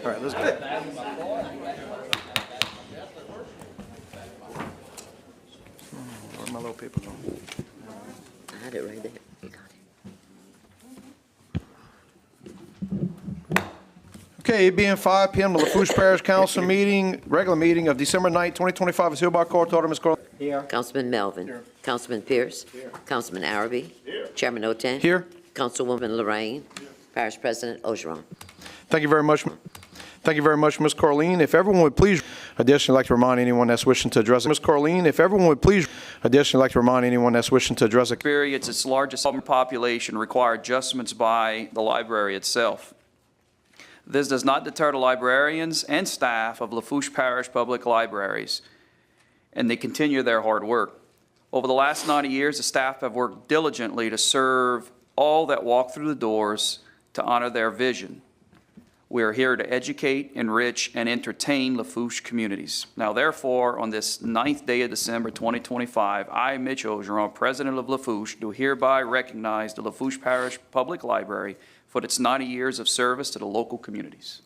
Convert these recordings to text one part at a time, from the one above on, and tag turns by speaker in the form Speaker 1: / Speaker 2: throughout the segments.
Speaker 1: All right, let's go. Where'd my little paper go?
Speaker 2: I had it right there. You got it.
Speaker 1: Okay, it being 5 p.m., the Lafourche Parish Council meeting, regular meeting of December 9th, 2025 is hereby called to order. Ms. Carl.
Speaker 3: Here.
Speaker 2: Councilman Melvin.
Speaker 3: Here.
Speaker 2: Councilman Pierce.
Speaker 3: Here.
Speaker 2: Councilman Arabi.
Speaker 3: Here.
Speaker 2: Chairman Oten.
Speaker 1: Here.
Speaker 2: Councilwoman Lorraine.
Speaker 3: Here.
Speaker 2: Parish President Ogeron.
Speaker 1: Thank you very much. Thank you very much, Ms. Carleen. If everyone would please, additionally, like to remind anyone that's wishing to address Ms. Carleen, if everyone would please, additionally, like to remind anyone that's wishing to address
Speaker 4: Experience its largest population require adjustments by the library itself. This does not deter the librarians and staff of Lafourche Parish Public Libraries, and they continue their hard work. Over the last 90 years, the staff have worked diligently to serve all that walk through the doors to honor their vision. We are here to educate, enrich, and entertain Lafourche communities. Now, therefore, on this 9th day of December 2025, I, Mitch Ogeron, President of Lafourche, do hereby recognize the Lafourche Parish Public Library for its 90 years of service to the local communities.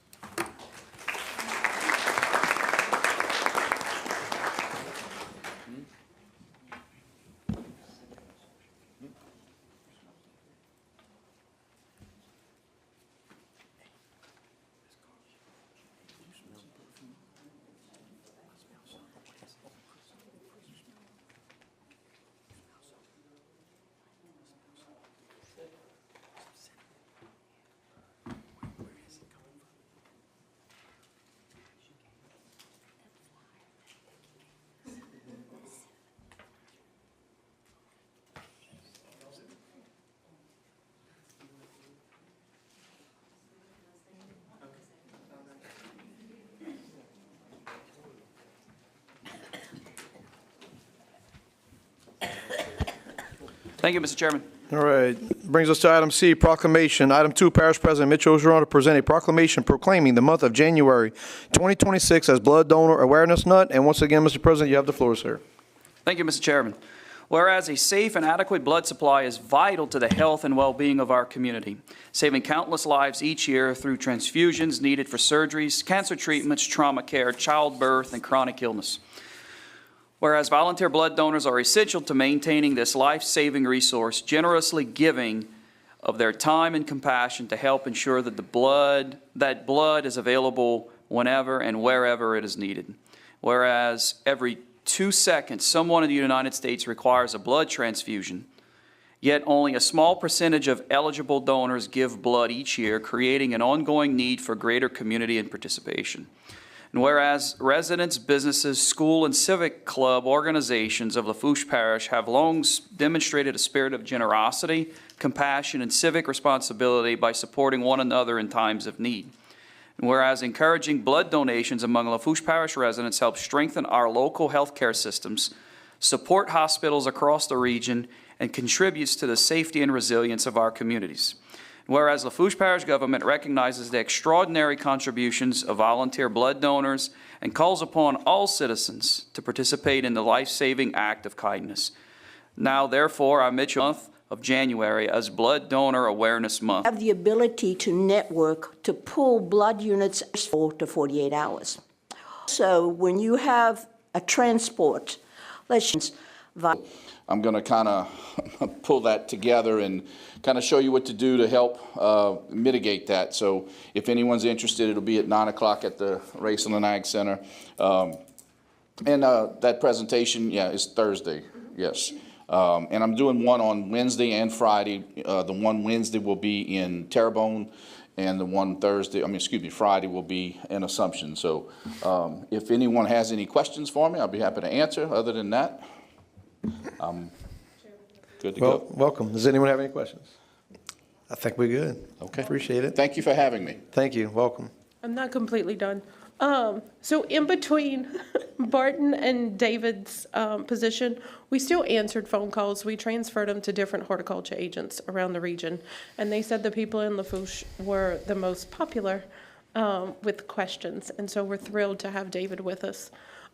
Speaker 4: Thank you, Mr. Chairman.
Speaker 1: All right, brings us to item C, proclamation. Item 2, Parish President Mitch Ogeron to present a proclamation proclaiming the month of January 2026 as Blood Donor Awareness Month. And once again, Mr. President, you have the floor, sir.
Speaker 4: Thank you, Mr. Chairman. Whereas a safe and adequate blood supply is vital to the health and well-being of our community, saving countless lives each year through transfusions needed for surgeries, cancer treatments, trauma care, childbirth, and chronic illness. Whereas volunteer blood donors are essential to maintaining this life-saving resource, generously giving of their time and compassion to help ensure that blood is available whenever and wherever it is needed. Whereas every 2 seconds, someone in the United States requires a blood transfusion, yet only a small percentage of eligible donors give blood each year, creating an ongoing need for greater community and participation. And whereas residents, businesses, school, and civic club organizations of Lafourche Parish have long demonstrated a spirit of generosity, compassion, and civic responsibility by supporting one another in times of need. And whereas encouraging blood donations among Lafourche Parish residents helps strengthen our local healthcare systems, support hospitals across the region, and contributes to the safety and resilience of our communities. Whereas Lafourche Parish government recognizes the extraordinary contributions of volunteer blood donors and calls upon all citizens to participate in the life-saving act of kindness. Now, therefore, I admit the month of January as Blood Donor Awareness Month.
Speaker 5: Have the ability to network to pull blood units 4 to 48 hours. So when you have a transport,
Speaker 6: I'm going to kind of pull that together and kind of show you what to do to help mitigate that. So if anyone's interested, it'll be at 9 o'clock at the Raceland Ag Center. That presentation, yeah, is Thursday, yes. And I'm doing one on Wednesday and Friday. The one Wednesday will be in Terrebonne, and the one Friday will be in Assumption. So if anyone has any questions for me, I'll be happy to answer. Other than that, good to go.
Speaker 1: Welcome. Does anyone have any questions? I think we're good.
Speaker 6: Okay.
Speaker 1: Appreciate it.
Speaker 6: Thank you for having me.
Speaker 1: Thank you. Welcome.
Speaker 7: I'm not completely done. So in between Barton and David's position, we still answered phone calls. We transferred them to different horticulture agents around the region. And they said the people in Lafourche were the most popular with questions. And so we're thrilled to have David with us.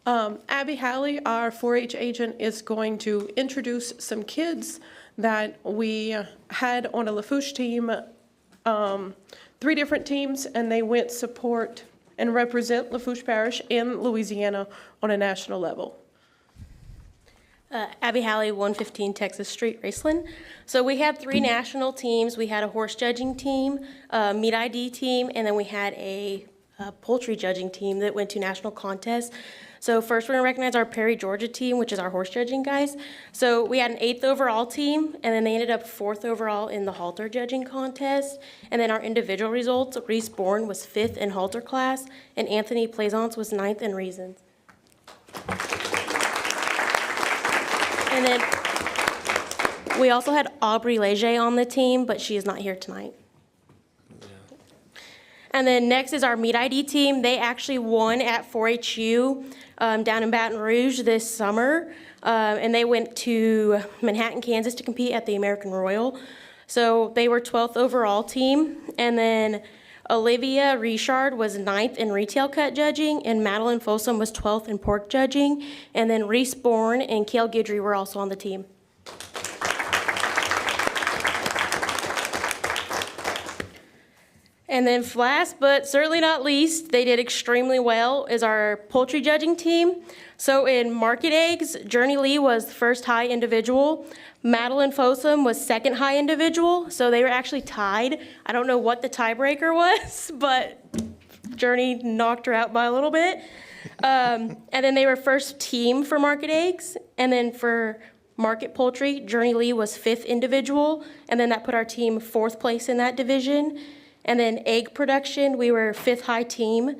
Speaker 7: Abby Halley, our 4-H agent, is going to introduce some kids that we had on a Lafourche team, 3 different teams, and they went support and represent Lafourche Parish and Louisiana on a national level.
Speaker 3: Abby Halley, 115 Texas Street, Raceland. So we had 3 national teams. We had a horse judging team, a meat ID team, and then we had a poultry judging team that went to national contests. So first we're gonna recognize our Perry, Georgia team, which is our horse judging guys. So we had an 8th overall team, and then they ended up 4th overall in the halter judging contest. And then our individual results, Reese Bourne was 5th in halter class, and Anthony Plaisance was 9th in reasons. And then we also had Aubrey Leger on the team, but she is not here tonight. And then next is our meat ID team. They actually won at 4HU down in Baton Rouge this summer. And they went to Manhattan, Kansas to compete at the American Royal. So they were 12th overall team. And then Olivia Richard was 9th in retail cut judging, and Madeline Fossum was 12th in pork judging. And then Reese Bourne and Kale Guidry were also on the team. And then last, but certainly not least, they did extremely well, is our poultry judging team. So in market eggs, Journey Lee was first high individual. Madeline Fossum was second high individual. So they were actually tied. I don't know what the tiebreaker was, but Journey knocked her out by a little bit. And then they were first team for market eggs. And then for market poultry, Journey Lee was 5th individual. And then that put our team 4th place in that division. And then egg production, we were 5th high team.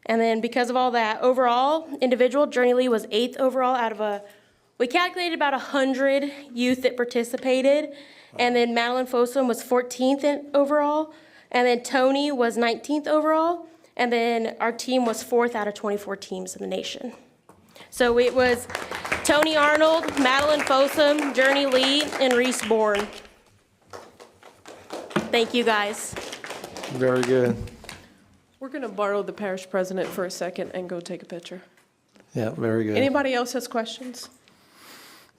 Speaker 3: And then because of all that, overall, individual, Journey Lee was 8th overall out of we calculated about 100 youth that participated. And then Madeline Fossum was 14th overall. And then Tony was 19th overall. And then our team was 4th out of 24 teams in the nation. So it was Tony Arnold, Madeline Fossum, Journey Lee, and Reese Bourne. Thank you, guys.
Speaker 1: Very good.
Speaker 7: We're going to borrow the parish president for a second and go take a picture.
Speaker 1: Yeah, very good.
Speaker 7: Anybody else has questions?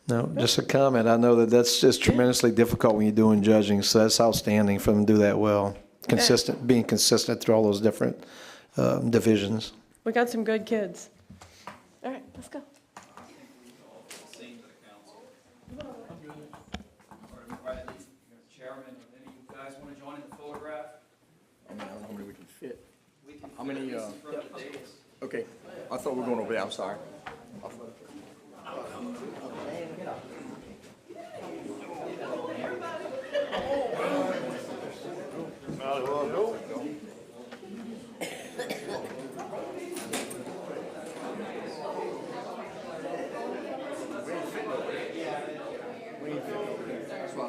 Speaker 1: No, just a comment. I know that that's just tremendously difficult when you're doing judging, so that's outstanding for them to do that well. Being consistent through all those different divisions.
Speaker 7: We got some good kids. All right, let's go.
Speaker 4: Chairman, any of you guys want to join in the photograph?
Speaker 8: I don't know how many we can fit. How many, okay, I thought we were going over there, I'm sorry. That's what I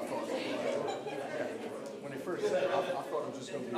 Speaker 8: thought. When they first said it, I thought it was just going to be.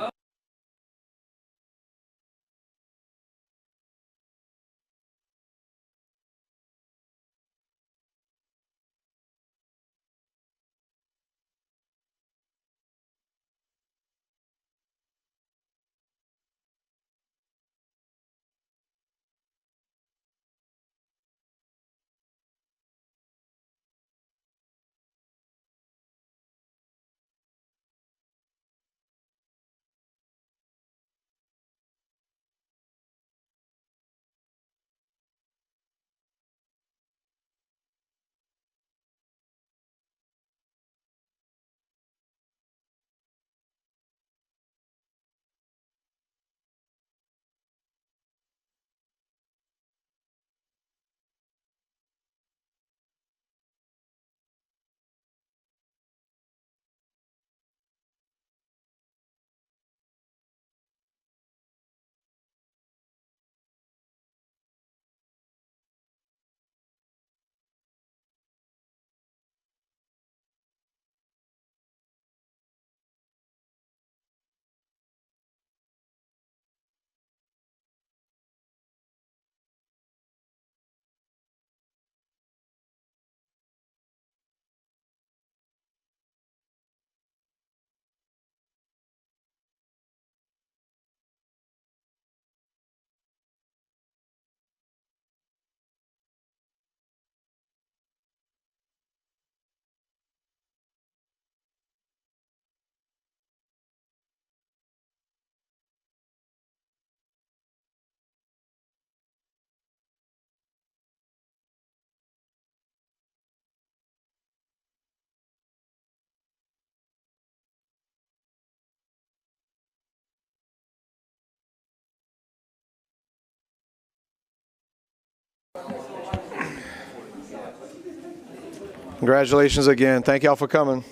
Speaker 1: Congratulations again. Thank y'all for coming.
Speaker 8: Have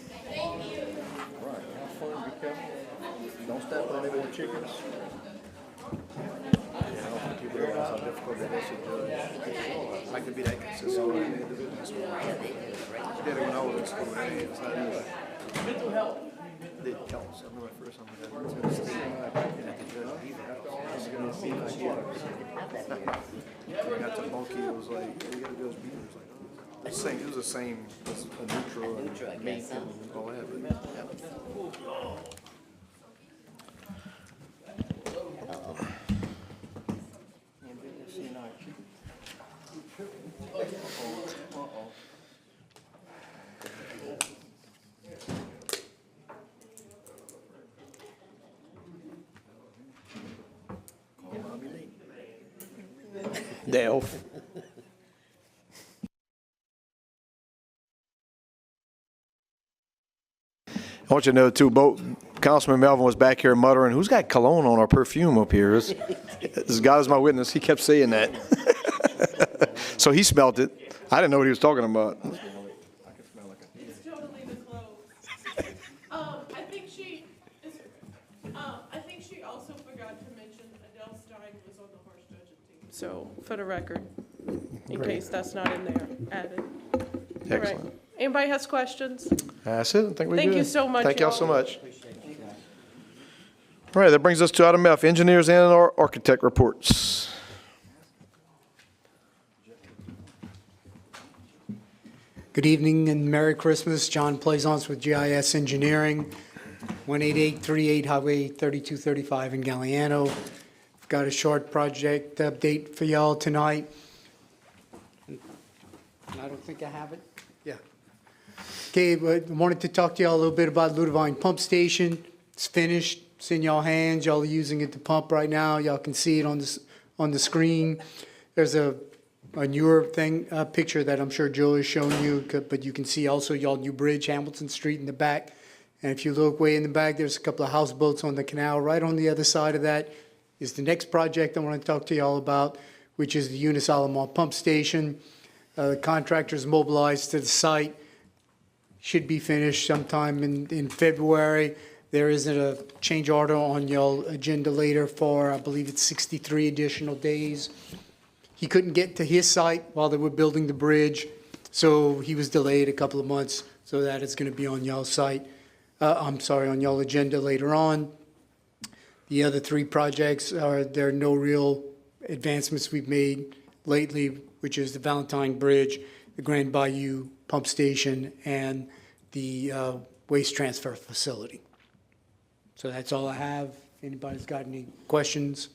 Speaker 8: fun, be careful. Don't step on any more chickens. Yeah, I don't think you realize how difficult it is to judge. I can be that consistent with the individuals. I did it when I was in school. It's not easy. Mental health. It helps. I remember the first time I had to state and at the judge, I was going to see my kids. When I got to bulky, it was like, we got to go to beat. It was like, oh. It was the same, it was a neutral and meat and all that. But,
Speaker 1: Dale. I want you to know, too, Councilman Melvin was back here muttering, who's got cologne on our perfume up here? This God is my witness. He kept saying that. So he smelled it. I didn't know what he was talking about.
Speaker 7: It's totally the clothes. I think she also forgot to mention Adele Stein was on the horse judging team. So, for the record, in case that's not in there, added. All right.
Speaker 1: Excellent.
Speaker 7: Anybody has questions?
Speaker 1: That's it. I think we're good.
Speaker 7: Thank you so much,
Speaker 1: Thank y'all so
Speaker 7: y'all.
Speaker 1: much. All right, that brings us to item F, engineers and our architect reports.
Speaker 9: Good evening and Merry Christmas. John Plaisance with GIS Engineering, 18838 Highway 3235 in Galliano. I've got a short project update for y'all tonight. And I don't think I have it. Yeah. Okay, but I wanted to talk to y'all a little bit about Ludovine Pump Station. It's finished. It's in y'all hands. Y'all are using it to pump right now. Y'all can see it on the screen. There's a newer picture that I'm sure Joe has shown you, but you can see also y'all new bridge, Hamilton Street in the back. And if you look way in the back, there's a couple of houseboats on the canal. Right on the other side of that is the next project I want to talk to y'all about, which is the Eunice Alamo Pump Station. The contractor's mobilized to the site. Should be finished sometime in February. There isn't a change order on y'all agenda later for, I believe it's 63 additional days. He couldn't get to his site while they were building the bridge, so he was delayed a couple of months, so that is going to be on y'all's site. On y'all agenda later on. The other three projects there are no real advancements we've made lately, which is the Valentine Bridge, the Grand Bayou Pump Station, and the waste transfer facility. So that's all I have. Anybody's got any questions?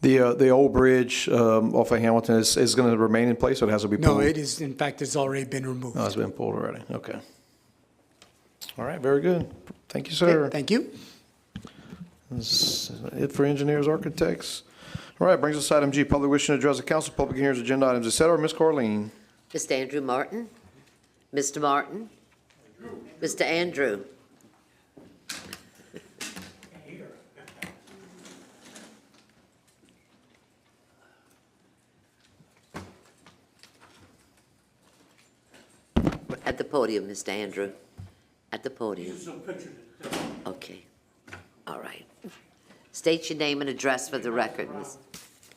Speaker 1: The old bridge off of Hamilton is going to remain in place, or it has to be pulled?
Speaker 9: No, it is. In fact, it's already been removed.
Speaker 1: Oh, it's been pulled already. Okay. All right, very good. Thank you, sir.
Speaker 9: Okay, thank you.
Speaker 1: That's it for engineers, architects. All right, brings us to item G, public wishing to address the council, public hearings, agenda items, et cetera. Ms. Carleen.
Speaker 2: Mr. Andrew Martin? Mr. Martin? Mr. Andrew? At the podium, Mr. Andrew. At the podium. Okay. All right. State your name and address for the record, Ms.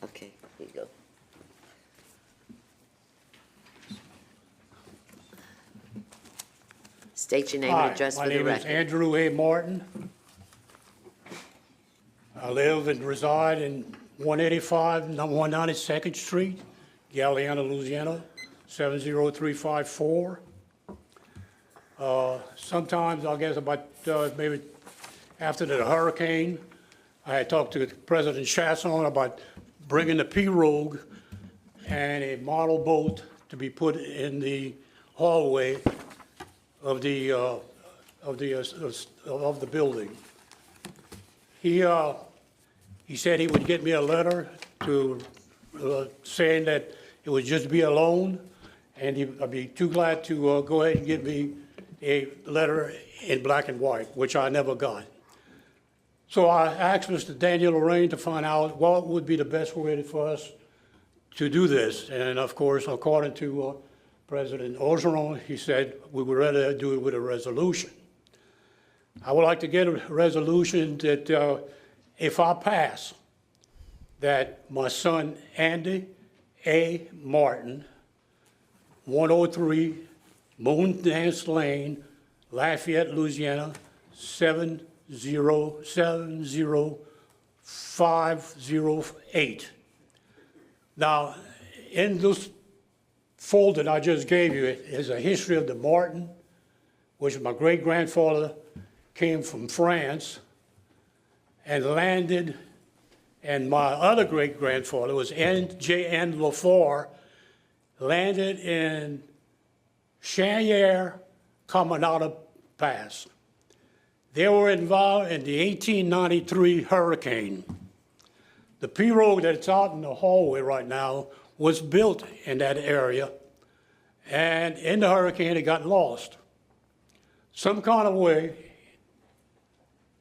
Speaker 2: Okay, here you go. State your name and address for the record.
Speaker 10: My name is Andrew A. Martin. I live and reside in 185, 192nd Street, Galliano, Louisiana, 70354. Sometimes, I guess about maybe after the hurricane, I had talked to President Chasson about bringing the pirogue and a model boat to be put in the hallway of the building. He said he would get me a letter to saying that it would just be a loan, and I'd be too glad to go ahead and get me a letter in black and white, which I never got. So I asked Mr. Daniel Lorraine to find out what would be the best way for us to do this. And of course, according to President Orgeron, he said we would rather do it with a resolution. I would like to get a resolution that if I pass, that my son Andy A. Martin, 103 Moon Dance Lane, Lafayette, Louisiana, 7070508. Now, in this folder I just gave you, it is a history of the Martin, which my great-grandfather came from France and landed, and my other great-grandfather was J.N. Lafourche, landed in Chanière, Caminada Pass. They were involved in the 1893 hurricane. The pirogue that's out in the hallway right now was built in that area, and in the hurricane it got lost. Some kind of way,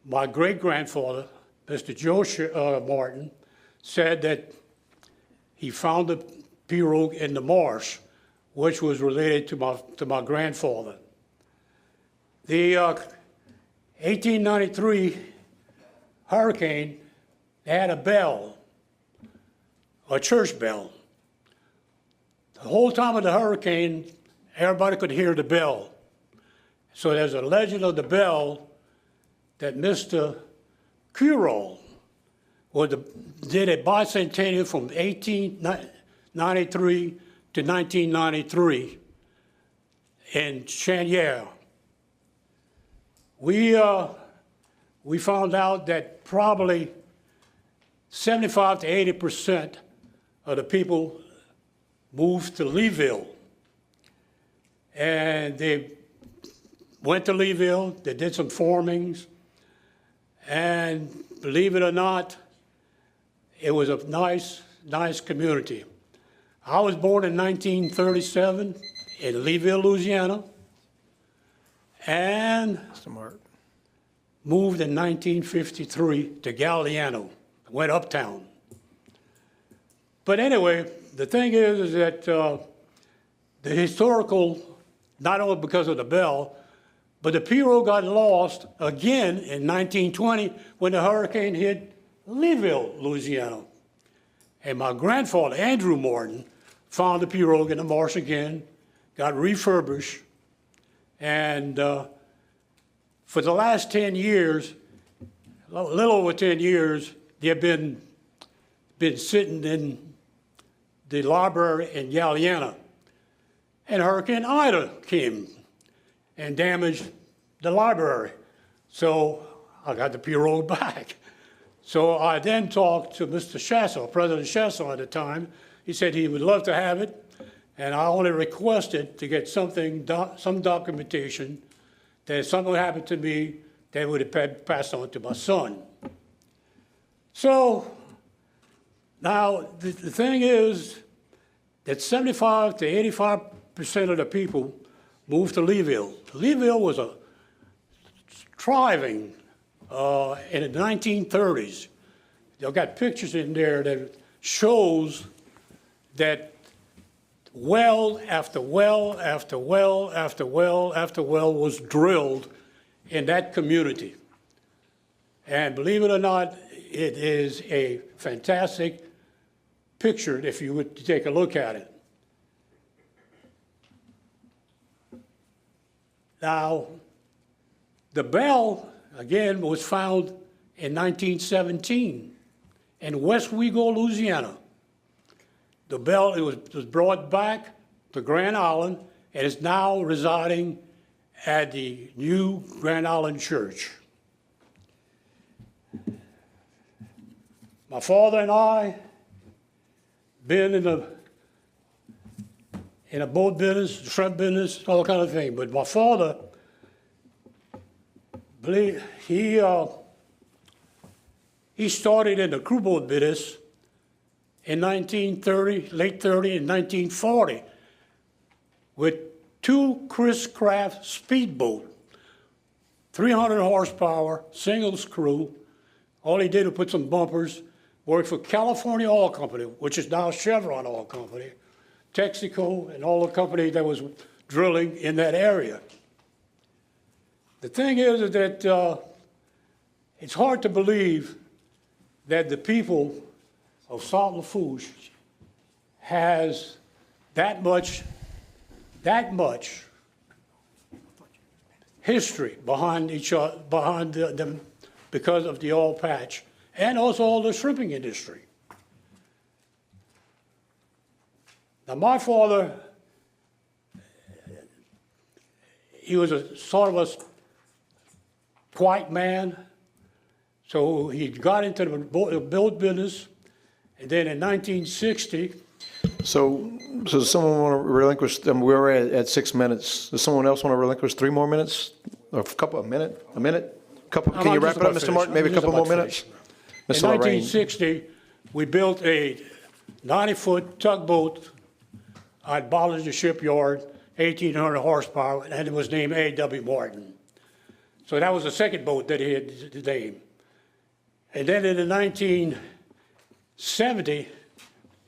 Speaker 10: my great-grandfather, Mr. Joe Martin, said that he found the pirogue in the marsh, which was related to my grandfather. The 1893 hurricane, they had a bell, a church bell. The whole time of the hurricane, everybody could hear the bell. So there's a legend of the bell that Mr. Curol did a bicentennial from 1893 to 1993 in Chanière. We found out that probably 75 to 80% of the people moved to Leeville. And they went to Leeville, they did some formings, and believe it or not, it was a nice community. I was born in 1937 in Leeville, Louisiana, and moved in 1953 to Galliano, went uptown. But anyway, the thing is that the historical, not only because of the bell, but the pirogue got lost again in 1920 when the hurricane hit Leeville, Louisiana. And my grandfather, Andrew Martin, found the pirogue in the marsh again, got refurbished, and for the last 10 years, a little over 10 years, they've been sitting in the library in Galliana. And Hurricane Ida came and damaged the library. So I got the pirogue back. So I then talked to Mr. Chassel, President Chassel at the time. He said he would love to have it, and I only requested to get some documentation that if something happened to me, they would have passed on to my son. So now the thing is that 75 to 85% of the people moved to Leeville. Leeville was a thriving in the 1930s. They've got pictures in there that shows that well after well after well after well after well was drilled in that community. And believe it or not, it is a fantastic picture if you would take a look at it. Now, the bell, again, was found in 1917 in West Wego, Louisiana. The bell, it was brought back to Grand Island and is now residing at the new Grand Island Church. My father and I been in a boat business, shrimp business, all kind of thing. But my father, he started in the crew boat business in 1930, late 30 and 1940 with 2 Chris Craft speedboat, 300 horsepower, single screw. All he did was put some bumpers, worked for California Oil Company, which is now Chevron Oil Company, Texaco, and all the companies that was drilling in that area. The thing is that it's hard to believe that the people of South Lafourche has that much history behind them because of the oil patch and also all the shrimping industry. Now, my father, he was a sort of a quiet man, so he got into the boat business, and then in 1960,
Speaker 1: So does someone want to relinquish, we're at 6 minutes. Does someone else want to relinquish 3 more minutes? Or a minute? Couple, can you wrap it up, Mr. Martin? Maybe a couple more minutes?
Speaker 10: In
Speaker 1: Mr. Lorraine.
Speaker 10: 1960, we built a 90-foot tugboat at Bollinger Shipyard, 1,800 horsepower, and it was named A.W. Martin. So that was the second boat that he had named. And then in the 1970,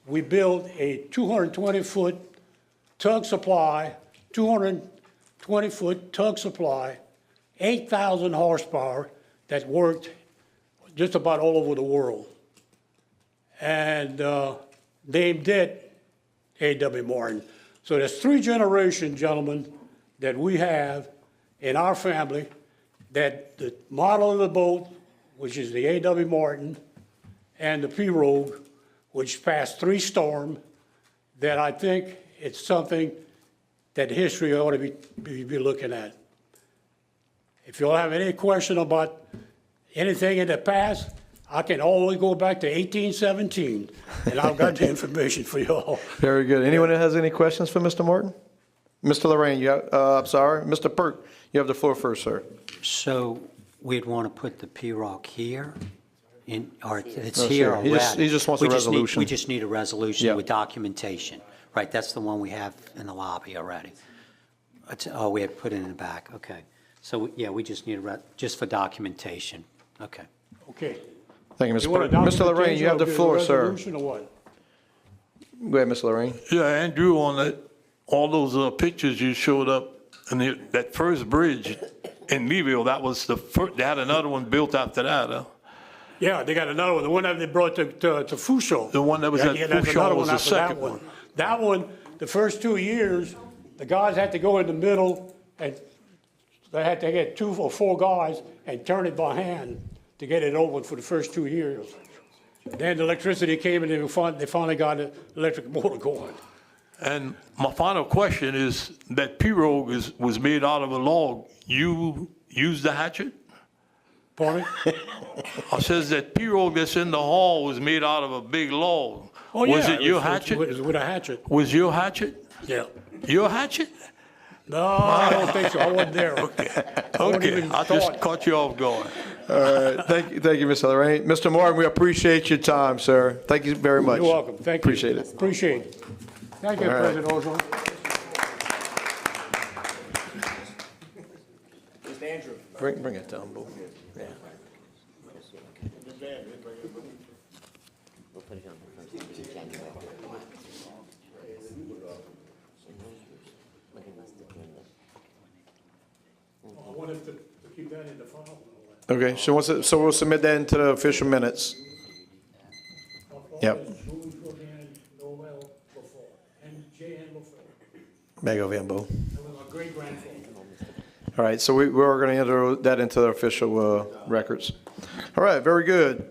Speaker 10: we built a 220-foot tug supply, 220-foot tug supply, 8,000 horsepower that worked just about all over the world. And named it A.W. Martin. So there's 3 generations, gentlemen, that we have in our family that the model of the boat, which is the A.W. Martin, and the Pirogue, which passed 3 storms, that I think it's something that history ought to be looking at. If you'll have any question about anything in the past, I can always go back to 1817, and I've got the information for you all.
Speaker 1: Very good. Anyone that has any questions for Mr. Martin? Mr. Lorraine, I'm sorry, Mr. Perk, you have the floor first, sir.
Speaker 11: So we'd want to put the P-Rock here, or it's
Speaker 1: No,
Speaker 11: here
Speaker 1: sir.
Speaker 11: already?
Speaker 1: He just wants a resolution.
Speaker 11: We just need a resolution
Speaker 1: Yeah.
Speaker 11: with documentation. Right, that's the one we have in the lobby already. Oh, we had put it in the back, okay. So, yeah, we just need just for documentation, okay.
Speaker 10: Okay.
Speaker 1: Thank you, Mr.
Speaker 10: You want a
Speaker 1: Perk. Mr. Lorraine, you have the
Speaker 10: documentation
Speaker 1: floor,
Speaker 10: or a
Speaker 1: sir.
Speaker 10: resolution or what?
Speaker 1: Go ahead, Ms. Lorraine.
Speaker 12: Yeah, Andrew, on that, all those pictures you showed up, and that first bridge in Leeville, that was the first, they had another one built after that, huh?
Speaker 10: Yeah, they got another one, the one that they brought to Fouchot.
Speaker 12: The one that was at
Speaker 10: there's
Speaker 12: Fouchot
Speaker 10: another
Speaker 12: was
Speaker 10: one
Speaker 12: the
Speaker 10: after that
Speaker 12: second one.
Speaker 10: That one, the first 2 years, the guys had to go in the middle, and they had to get 2 or 4 guys and turn it by hand to get it open for the first 2 years. Then the electricity came, and they finally got the electric motor going.
Speaker 12: And my final question is, that pirogue was made out of a log. You used the hatchet?
Speaker 10: Pardon me?
Speaker 12: I says that pirogue that's in the hall was made out of a big log.
Speaker 10: Oh, yeah.
Speaker 12: Was it your hatchet?
Speaker 10: It was with a hatchet,
Speaker 12: Was your hatchet?
Speaker 10: yeah.
Speaker 12: Your hatchet?
Speaker 10: No, I don't think so, I wasn't there.
Speaker 12: Okay,
Speaker 10: even
Speaker 12: I just
Speaker 10: thought.
Speaker 12: caught you off guard.
Speaker 1: All right, thank you, Mr. Lorraine. Mr. Martin, we appreciate your time, sir. Thank you very much.
Speaker 10: You're welcome, thank you.
Speaker 1: Appreciate it.
Speaker 10: Appreciate it. Thank you,
Speaker 1: All right.
Speaker 10: President Ozone.
Speaker 1: Bring it down, Bo. Yeah.
Speaker 2: We'll put it on the first of January. But he must have done it.
Speaker 10: I wanted to keep that in the file.
Speaker 1: Okay, so we'll submit that into the official minutes. Yep. There you go, Van Bo. All right, so we're going to enter that into the official records. All right, very good.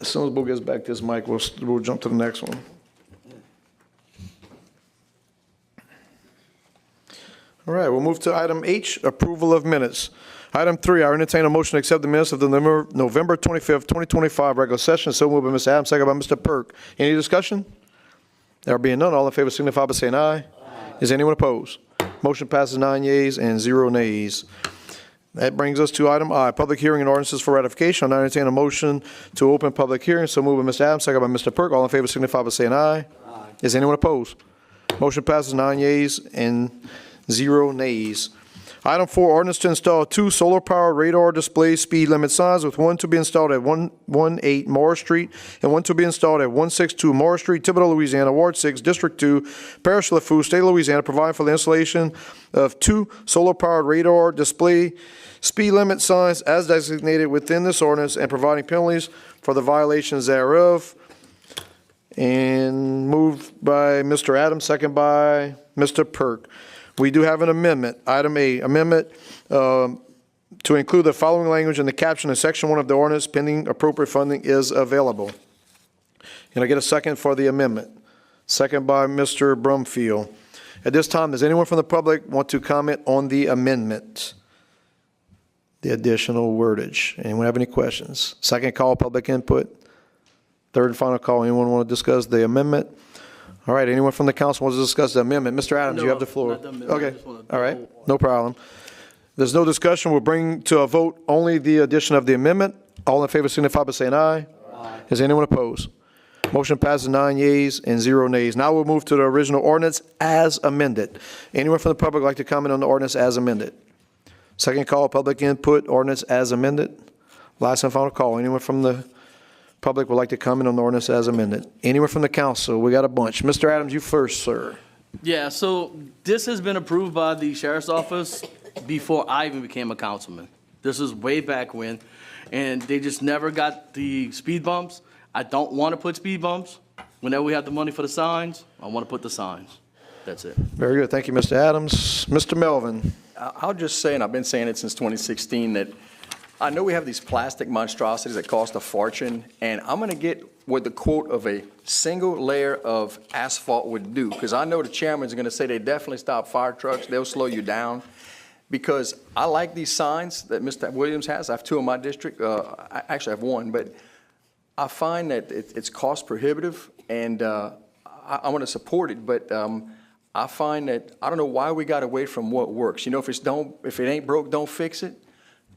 Speaker 1: As soon as Bo gets back to his mic, we'll jump to the next one. All right, we'll move to item H, approval of minutes. Item 3, I entertain a motion to accept the minutes of the November 25th, 2025 regular session. So moved by Mr. Adams, second by Mr. Perk. Any discussion? There being none, all in favor signify by saying aye. Is anyone opposed? Motion passes 9 yeas and 0 nays. That brings us to item I, public hearing and ordinances for ratification. I entertain a motion to open public hearing. So moved by Mr. Adams, second by Mr. Perk. All in favor signify by saying aye. Is anyone opposed? Motion passes 9 yeas and 0 nays. Item 4, ordinance to install 2 solar-powered radar display speed limit signs, with one to be installed at 118 Morris Street and one to be installed at 162 Morris Street, Thibodaux, Louisiana, Ward 6, District 2, Parish, Lafourche, State of Louisiana, providing for the installation of 2 solar-powered radar display speed limit signs as designated within this ordinance and providing penalties for the violations thereof. And moved by Mr. Adams, second by Mr. Perk. We do have an amendment. Item A, amendment to include the following language in the caption in section 1 of the ordinance, pending appropriate funding is available. Can I get a second for the amendment? Second by Mr. Brumfield. At this time, does anyone from the public want to comment on the amendment? The additional wordage. Anyone have any questions? Second call, public input. Third and final call. Anyone want to discuss the amendment? All right, anyone from the council wants to discuss the amendment? Mr. Adams, you have the floor. Okay, all right, no problem. There's no discussion. We'll bring to a vote only the addition of the amendment. All in favor signify by saying aye. Aye. Is anyone opposed? Motion passes 9 yeas and 0 nays. Now we'll move to the original ordinance as amended. Anyone from the public like to comment on the ordinance as amended? Second call, public input, ordinance as amended. Last and final call. Anyone from the public would like to comment on the ordinance as amended? Anyone from the council? We got a bunch. Mr. Adams, you first, sir.
Speaker 13: Yeah, so this has been approved by the sheriff's office before I even became a councilman. This is way back when, and they just never got the speed bumps. I don't want to put speed bumps. Whenever we have the money for the signs, I want to put the signs. That's it.
Speaker 1: Very good. Thank you, Mr. Adams. Mr. Melvin.
Speaker 14: I'll just say, and I've been saying it since 2016, that I know we have these plastic monstrosities that cost a fortune, and I'm going to get what the quote of a single layer of asphalt would do, because I know the chairman's going to say they definitely stop fire trucks, they'll slow you down, because I like these signs that Mr. Williams has. I have 2 in my district. I actually have 1, but I find that it's cost prohibitive, and I want to support it, but I find that I don't know why we got away from what works. You know, if it ain't broke, don't fix it.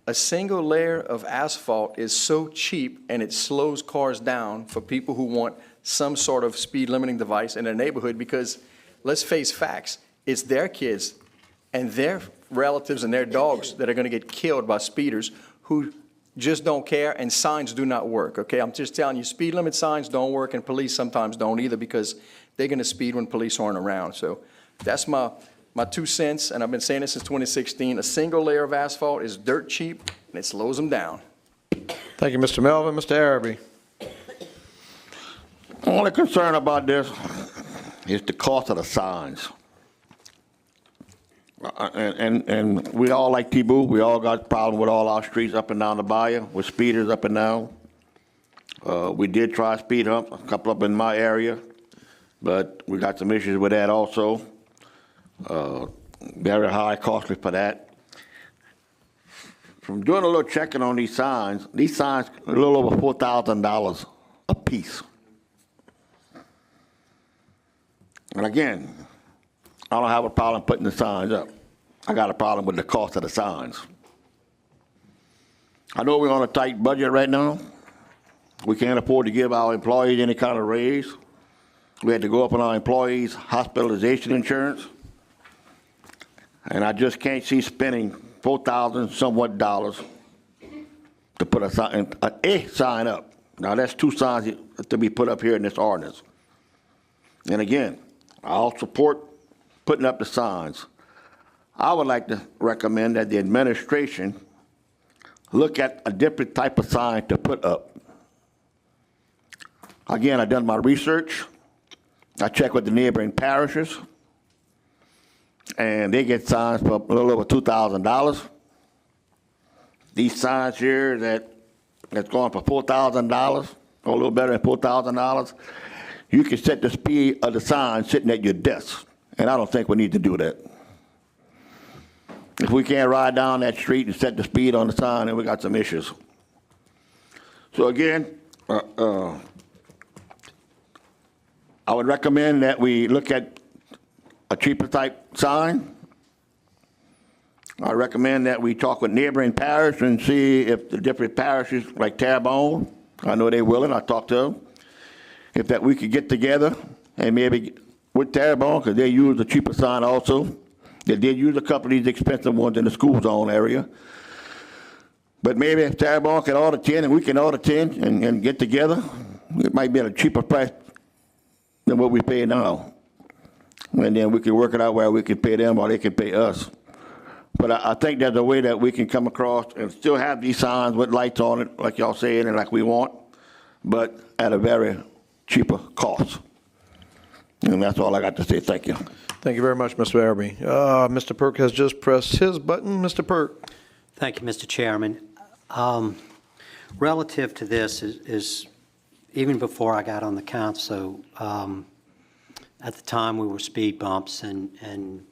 Speaker 14: A single layer of asphalt is so cheap, and it slows cars down for people who want some sort of speed limiting device in their neighborhood, because let's face facts, it's their kids and their relatives and their dogs that are going to get killed by speeders who just don't care, and signs do not work, okay? I'm just telling you, speed limit signs don't work, and police sometimes don't either, because they're going to speed when police aren't around. So that's my 2 cents, and I've been saying this since 2016. A single layer of asphalt is dirt cheap, and it slows them down.
Speaker 1: Thank you, Mr. Melvin. Mr. Araby.
Speaker 15: Only concern about this is the cost of the signs. And we all like T-Boo. We all got problems with all our streets up and down the bayou, with speeders up and down. We did try a speed hump, a couple up in my area, but we got some issues with that also. Very high, costly for that. From doing a little checking on these signs are a little over $4,000 a piece. And again, I don't have a problem putting the signs up. I got a problem with the cost of the signs. I know we're on a tight budget right now. We can't afford to give our employees any kind of raise. We had to go up on our employees' hospitalization insurance. And I just can't see spending $4,000 somewhat dollars to put a sign up. Now that's 2 signs to be put up here in this ordinance. And again, I'll support putting up the signs. I would like to recommend that the administration look at a different type of sign to put up. Again, I've done my research. I checked with the neighboring parishes, and they get signs for a little over $2,000. These signs here that's going for $4,000, or a little better than $4,000, you can set the speed of the sign sitting at your desk, and I don't think we need to do that. If we can't ride down that street and set the speed on the sign, then we got some issues. So again, I would recommend that we look at a cheaper type sign. I recommend that we talk with neighboring parishes and see if the different parishes, like Terrebonne, I know they're willing, I talked to them, if that we could get together and maybe with Terrebonne, because they use a cheaper sign also, They did use a couple of these expensive ones in the school zone area. But maybe if Terrebonne can order 10 and we can order 10 and get together, it might be at a cheaper price than what we pay now. And then we can work it out where we can pay them or they can pay us. But I think there's a way that we can come across and still have these signs with lights on it, like y'all saying, and like we want, but at a very cheaper cost. And that's all I got to say. Thank you.
Speaker 1: Thank you very much, Mr. Araby. Mr. Perk has just pressed his button. Mr. Perk.
Speaker 11: Thank you, Mr. Chairman. Relative to this is even before I got on the council, at the time we were speed bumps and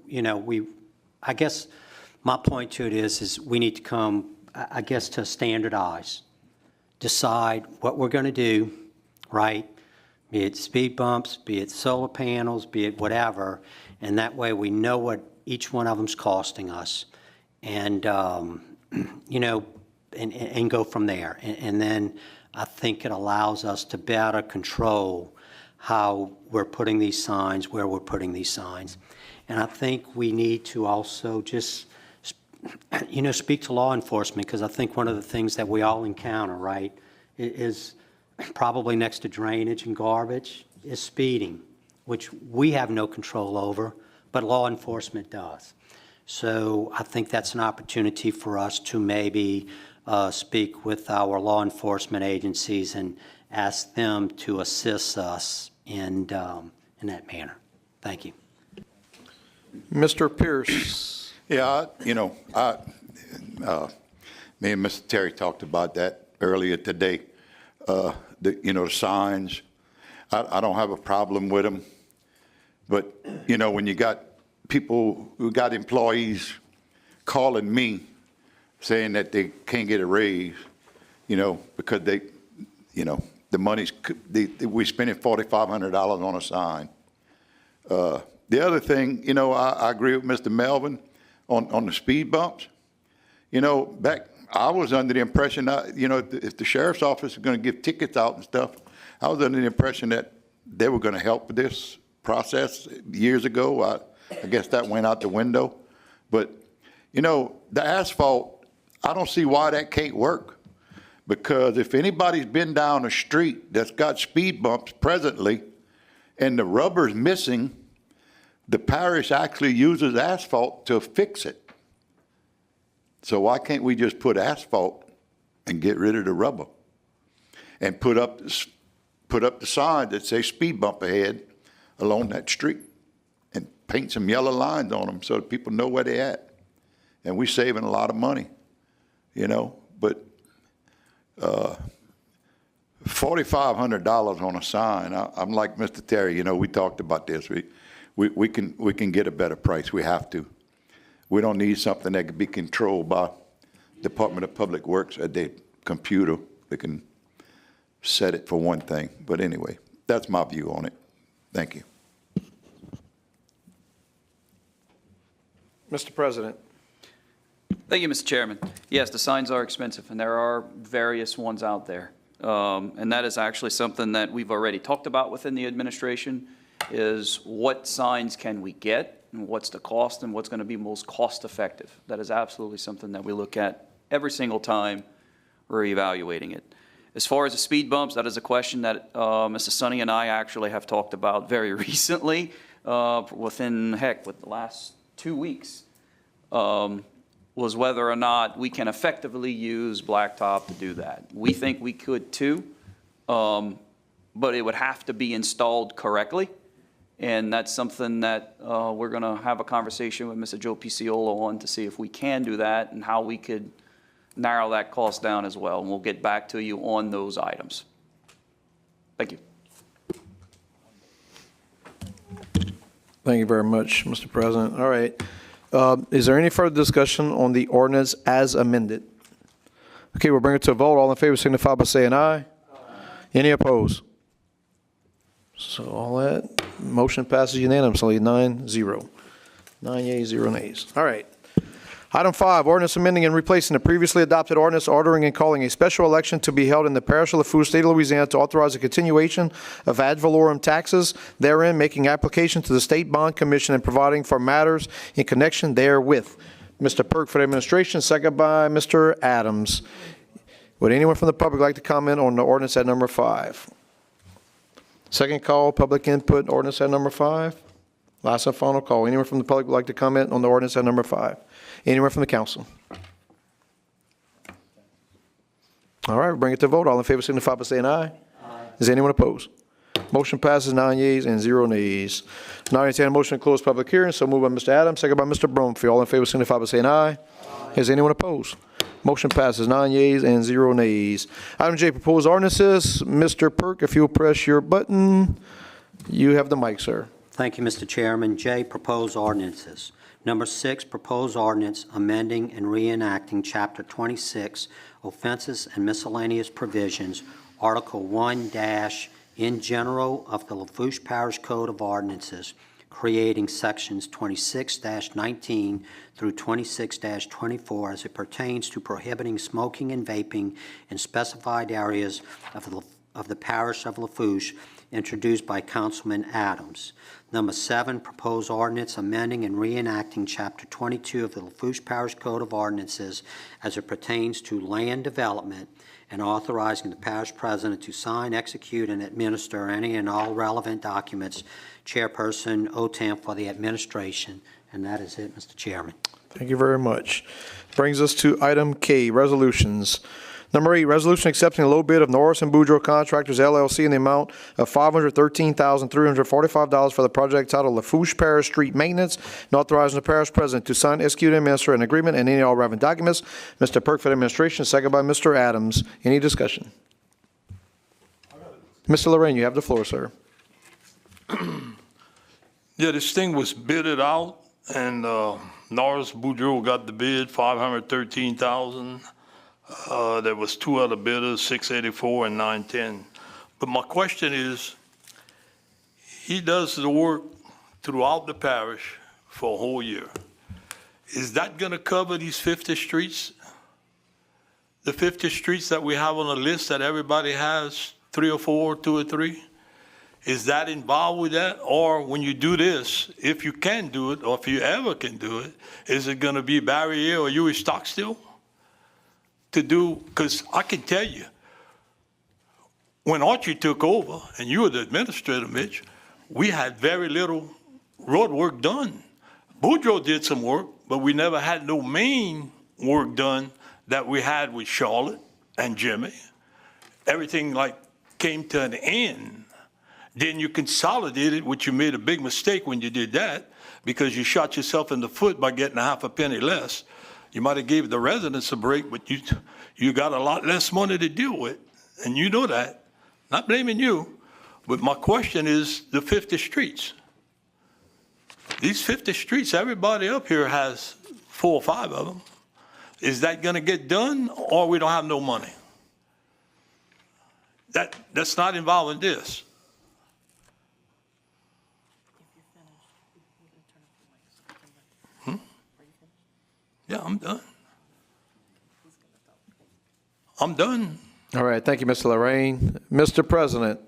Speaker 11: you know, I guess my point to it is we need to come, I guess, to standardize, decide what we're going to do, right? Be it speed bumps, be it solar panels, be it whatever, and that way we know what each one of them's costing us, and you know, and go from there. And then I think it allows us to better control how we're putting these signs, where we're putting these signs. And I think we need to also just, you know, speak to law enforcement, because I think one of the things that we all encounter, right, is probably next to drainage and garbage, is speeding, which we have no control over, but law enforcement does. So I think that's an opportunity for us to maybe speak with our law enforcement agencies and ask them to assist us in that manner. Thank you.
Speaker 1: Mr. Pierce.
Speaker 16: Yeah, me and Mr. Terry talked about that earlier today. The signs, I don't have a problem with them. But, when you got people who got employees calling me saying that they can't get a raise, because they, the money's, we're spending $4,500 on a sign. The other thing, I agree with Mr. Melvin on the speed bumps. Back, I was under the impression that, if the sheriff's office is going to give tickets out and stuff, I was under the impression that they were going to help with this process years ago. I guess that went out the window. But, the asphalt, I don't see why that can't work. Because if anybody's been down a street that's got speed bumps presently and the rubber's missing, the parish actually uses asphalt to fix it. So why can't we just put asphalt and get rid of the rubber and put up the sign that says speed bump ahead along that street and paint some yellow lines on them so that people know where they're at. And we're saving a lot of money, but $4,500 on a sign. I'm like Mr. Terry, we talked about this. We can get a better price. We have to. We don't need something that can be controlled by Department of Public Works at their computer. They can set it for one thing. But anyway, that's my view on it. Thank you.
Speaker 1: Mr. President.
Speaker 4: Thank you, Mr. Chairman. Yes, the signs are expensive, and there are various ones out there. And that is actually something that we've already talked about within the administration, is what signs can we get, and what's the cost, and what's going to be most cost-effective. That is absolutely something that we look at every single time we're evaluating it. As far as the speed bumps, that is a question that Mr. Sonny and I actually have talked about very recently, within the last 2 weeks. Was whether or not we can effectively use blacktop to do that. We think we could too, but it would have to be installed correctly. And that's something that we're going to have a conversation with Mr. Joe Picciolo on to see if we can do that and how we could narrow that cost down as well. And we'll get back to you on those items. Thank you.
Speaker 1: Thank you very much, Mr. President. All right. Is there any further discussion on the ordinance as amended? Okay, we'll bring it to a vote. All in favor signify by saying aye. Aye. Any opposed? So all that, motion passes unanimously, 9-0. 9 yeas, 0 nays. All right. Item 5, ordinance amending and replacing the previously adopted ordinance ordering and calling a special election to be held in the Parish of Lafourche, State of Louisiana, to authorize a continuation of ad valorem taxes therein, making application to the State Bond Commission and providing for matters in connection therewith. Mr. Perk for the administration, second by Mr. Adams. Would anyone from the public like to comment on the ordinance at number 5? Second call, public input, ordinance at number 5. Last and final call. Anyone from the public would like to comment on the ordinance at number 5? Anyone from the council? All right, we'll bring it to vote. All in favor signify by saying aye. Aye. Is anyone opposed? Motion passes 9 yeas and 0 nays. Now I entertain a motion to close public hearing. So moved by Mr. Adams, second by Mr. Brumfield. All in favor signify by saying aye. Aye. Is anyone opposed? Motion passes 9 yeas and 0 nays. Item J, proposed ordinances. Mr. Perk, if you'll press your button, you have the mic, sir.
Speaker 11: Thank you, Mr. Chairman. J, proposed ordinances. Number 6, proposed ordinance amending and reenacting Chapter 26, Offenses and Miscellaneous Provisions, Article 1- in general of the Lafourche Parish Code of Ordinances, creating Sections 26-19 through 26-24 as it pertains to prohibiting smoking and vaping in specified areas of the Parish of Lafourche, introduced by Councilman Adams. Number 7, proposed ordinance amending and reenacting Chapter 22 of the Lafourche Parish Code of Ordinances as it pertains to land development and authorizing the parish president to sign, execute, and administer any and all relevant documents. Chairperson Otam for the administration, and that is it, Mr. Chairman.
Speaker 1: Thank you very much. Brings us to item K, resolutions. Number 8, resolution accepting the low bid of Norris and Boudreaux Contractors LLC in the amount of $513,345 for the project titled Lafourche Parish Street Maintenance, and authorizing the parish president to sign, execute, and administer an agreement and any all relevant documents. Mr. Perk for the administration, second by Mr. Adams. Any discussion? Mr. Lorraine, you have the floor, sir.
Speaker 12: Yeah, this thing was bidded out, and Norris Boudreaux got the bid, $513,000. There was 2 other bidders, $684 and $910. But my question is, he does the work throughout the parish for a whole year. Is that going to cover these 50 streets? The 50 streets that we have on the list that everybody has, 3 or 4, 2 or 3? Is that involved with that? Or when you do this, if you can do it, or if you ever can do it, is it going to be Barrier or Huey Stockstill? To do, because I can tell you, when Archie took over, and you were the administrator, Mitch, we had very little road work done. Boudreaux did some work, but we never had no main work done that we had with Charlotte and Jimmy. Everything like came to an end. Then you consolidated, which you made a big mistake when you did that, because you shot yourself in the foot by getting a half a penny less. You might have gave the residents a break, but you got a lot less money to deal with, and you know that. Not blaming you, but my question is the 50 streets. These 50 streets, everybody up here has 4 or 5 of them. Is that going to get done, or we don't have no money? That's not involving this. Yeah, I'm done. I'm done.
Speaker 1: All right, thank you, Mr. Lorraine. Mr. President.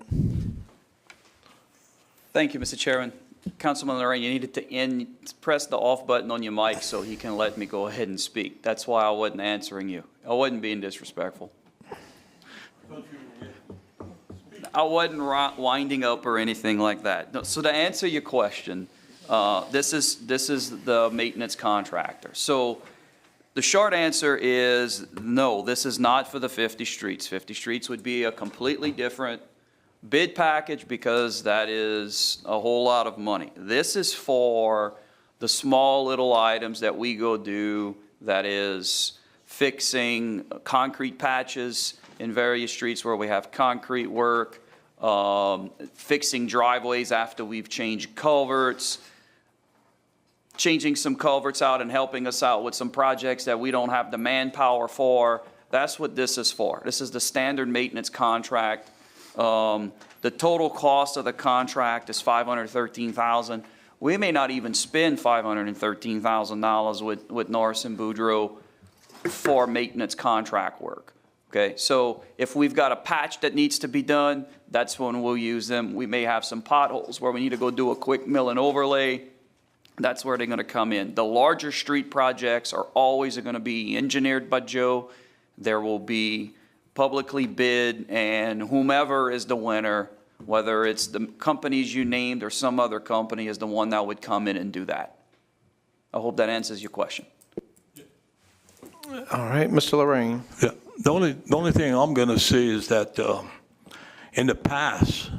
Speaker 4: Thank you, Mr. Chairman. Councilman Lorraine, you needed to press the off button on your mic so he can let me go ahead and speak. That's why I wasn't answering you. I wasn't being disrespectful. I wasn't winding up or anything like that. No, so to answer your question, this is the maintenance contractor. So the short answer is no, this is not for the 50 streets. 50 streets would be a completely different bid package because that is a whole lot of money. This is for the small little items that we go do, that is fixing concrete patches in various streets where we have concrete work, fixing driveways after we've changed culverts, changing some culverts out and helping us out with some projects that we don't have the manpower for. That's what this is for. This is the standard maintenance contract. The total cost of the contract is $513,000. we may not even spend $513,000 with Norris and Boudreaux for maintenance contract work. Okay, so if we've got a patch that needs to be done, that's when we'll use them. We may have some potholes where we need to go do a quick mill and overlay. That's where they're gonna come in. The larger street projects are always gonna be engineered by Joe. There will be publicly bid, and whomever is the winner, whether it's the companies you named or some other company, is the one that would come in and do that. I hope that answers your question.
Speaker 1: All right, Mr. Lorraine.
Speaker 12: Yeah, the only thing I'm gonna say is that, in the past,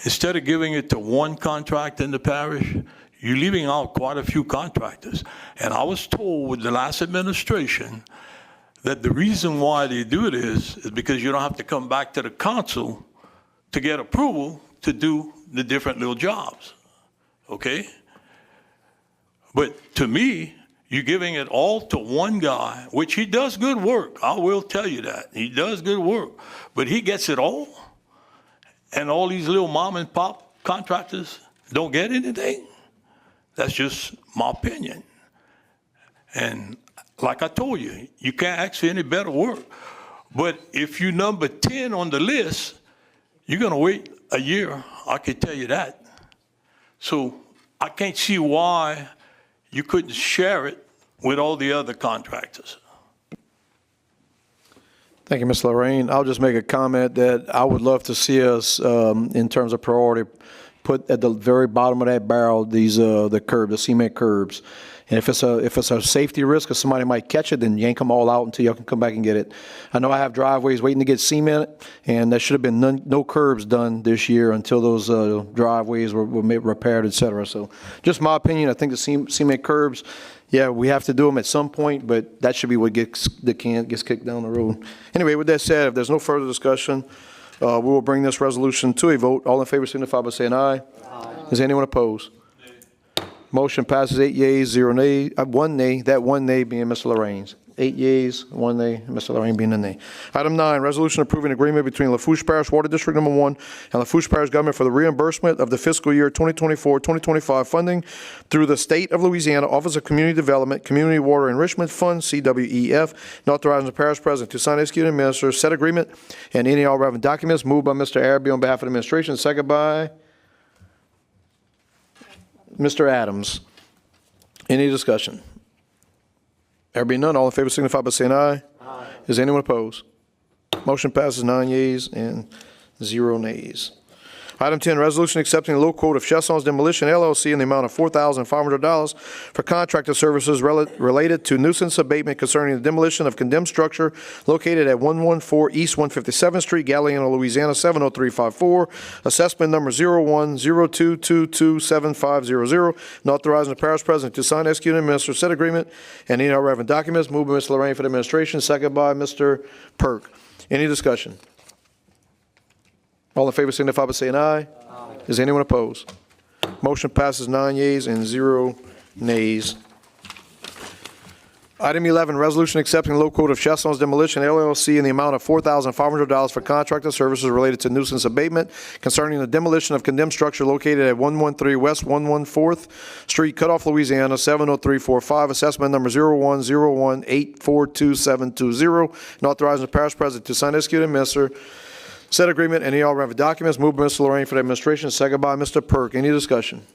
Speaker 12: instead of giving it to one contractor in the parish, you're leaving out quite a few contractors. And I was told with the last administration that the reason why they do it is because you don't have to come back to the council to get approval to do the different little jobs, okay? But to me, you're giving it all to one guy, which he does good work. I will tell you that. He does good work, but he gets it all. And all these little mom and pop contractors don't get anything. That's just my opinion. And like I told you, you can't ask for any better work. But if you're number 10 on the list, you're gonna wait a year, I can tell you that. So I can't see why you couldn't share it with all the other contractors.
Speaker 1: Thank you, Ms. Lorraine. I'll just make a comment that I would love to see us, in terms of priority, put at the very bottom of that barrel these the curb, the cement curbs. And if it's a safety risk or somebody might catch it, then yank them all out until y'all can come back and get it. I know I have driveways waiting to get cemented, and there should have been no curbs done this year until those driveways were repaired, et cetera. So just my opinion, I think the cement curbs, yeah, we have to do them at some point, but that should be what gets kicked down the road. Anyway, with that said, if there's no further discussion, we will bring this resolution to a vote. All in favor signify by saying aye. Aye. Is anyone opposed? Motion passes 8 yeas, 0 nay, 1 nay, that 1 nay being Mr. Lorraine's. 8 yeas, 1 nay, Mr. Lorraine being a nay. Item 9, resolution approving agreement between Lafourche Parish Water District Number 1 and Lafourche Parish Government for the reimbursement of the fiscal year 2024-2025 funding through the State of Louisiana Office of Community Development, Community Water Enrichment Fund, CWEF, and authorizing the parish president to sign, execute, and administer said agreement and any all relevant documents. Moved by Mr. Arabi on behalf of the administration, second by Mr. Adams. Any discussion? There being none, all in favor signify by saying aye. Aye. Is anyone opposed? Motion passes 9 yeas and 0 nays. Item 10, resolution accepting the low quote of Chesson's Demolition LLC in the amount of $4,500 for contractor services related to nuisance abatement concerning the demolition of condemned structure located at 114 East 157th Street, Galliano, Louisiana 70354, assessment number 0102227500, and authorizing the parish president to sign, execute, and administer said agreement and any relevant documents. Moved by Ms. Lorraine for the administration, second by Mr. Perk. Any discussion? All in favor signify by saying aye. Aye. Is anyone opposed? Motion passes 9 yeas and 0 nays. Item 11, resolution accepting the low quote of Chesson's Demolition LLC in the amount of $4,500 for contractor services related to nuisance abatement concerning the demolition of condemned structure located at 113 West 114th Street, Cutoff, Louisiana 70345, assessment number 0101842720, and authorizing the parish president to sign, execute, and administer said agreement and any all relevant documents. Moved by Mr. Lorraine for the administration, second by Mr. Perk. Any discussion?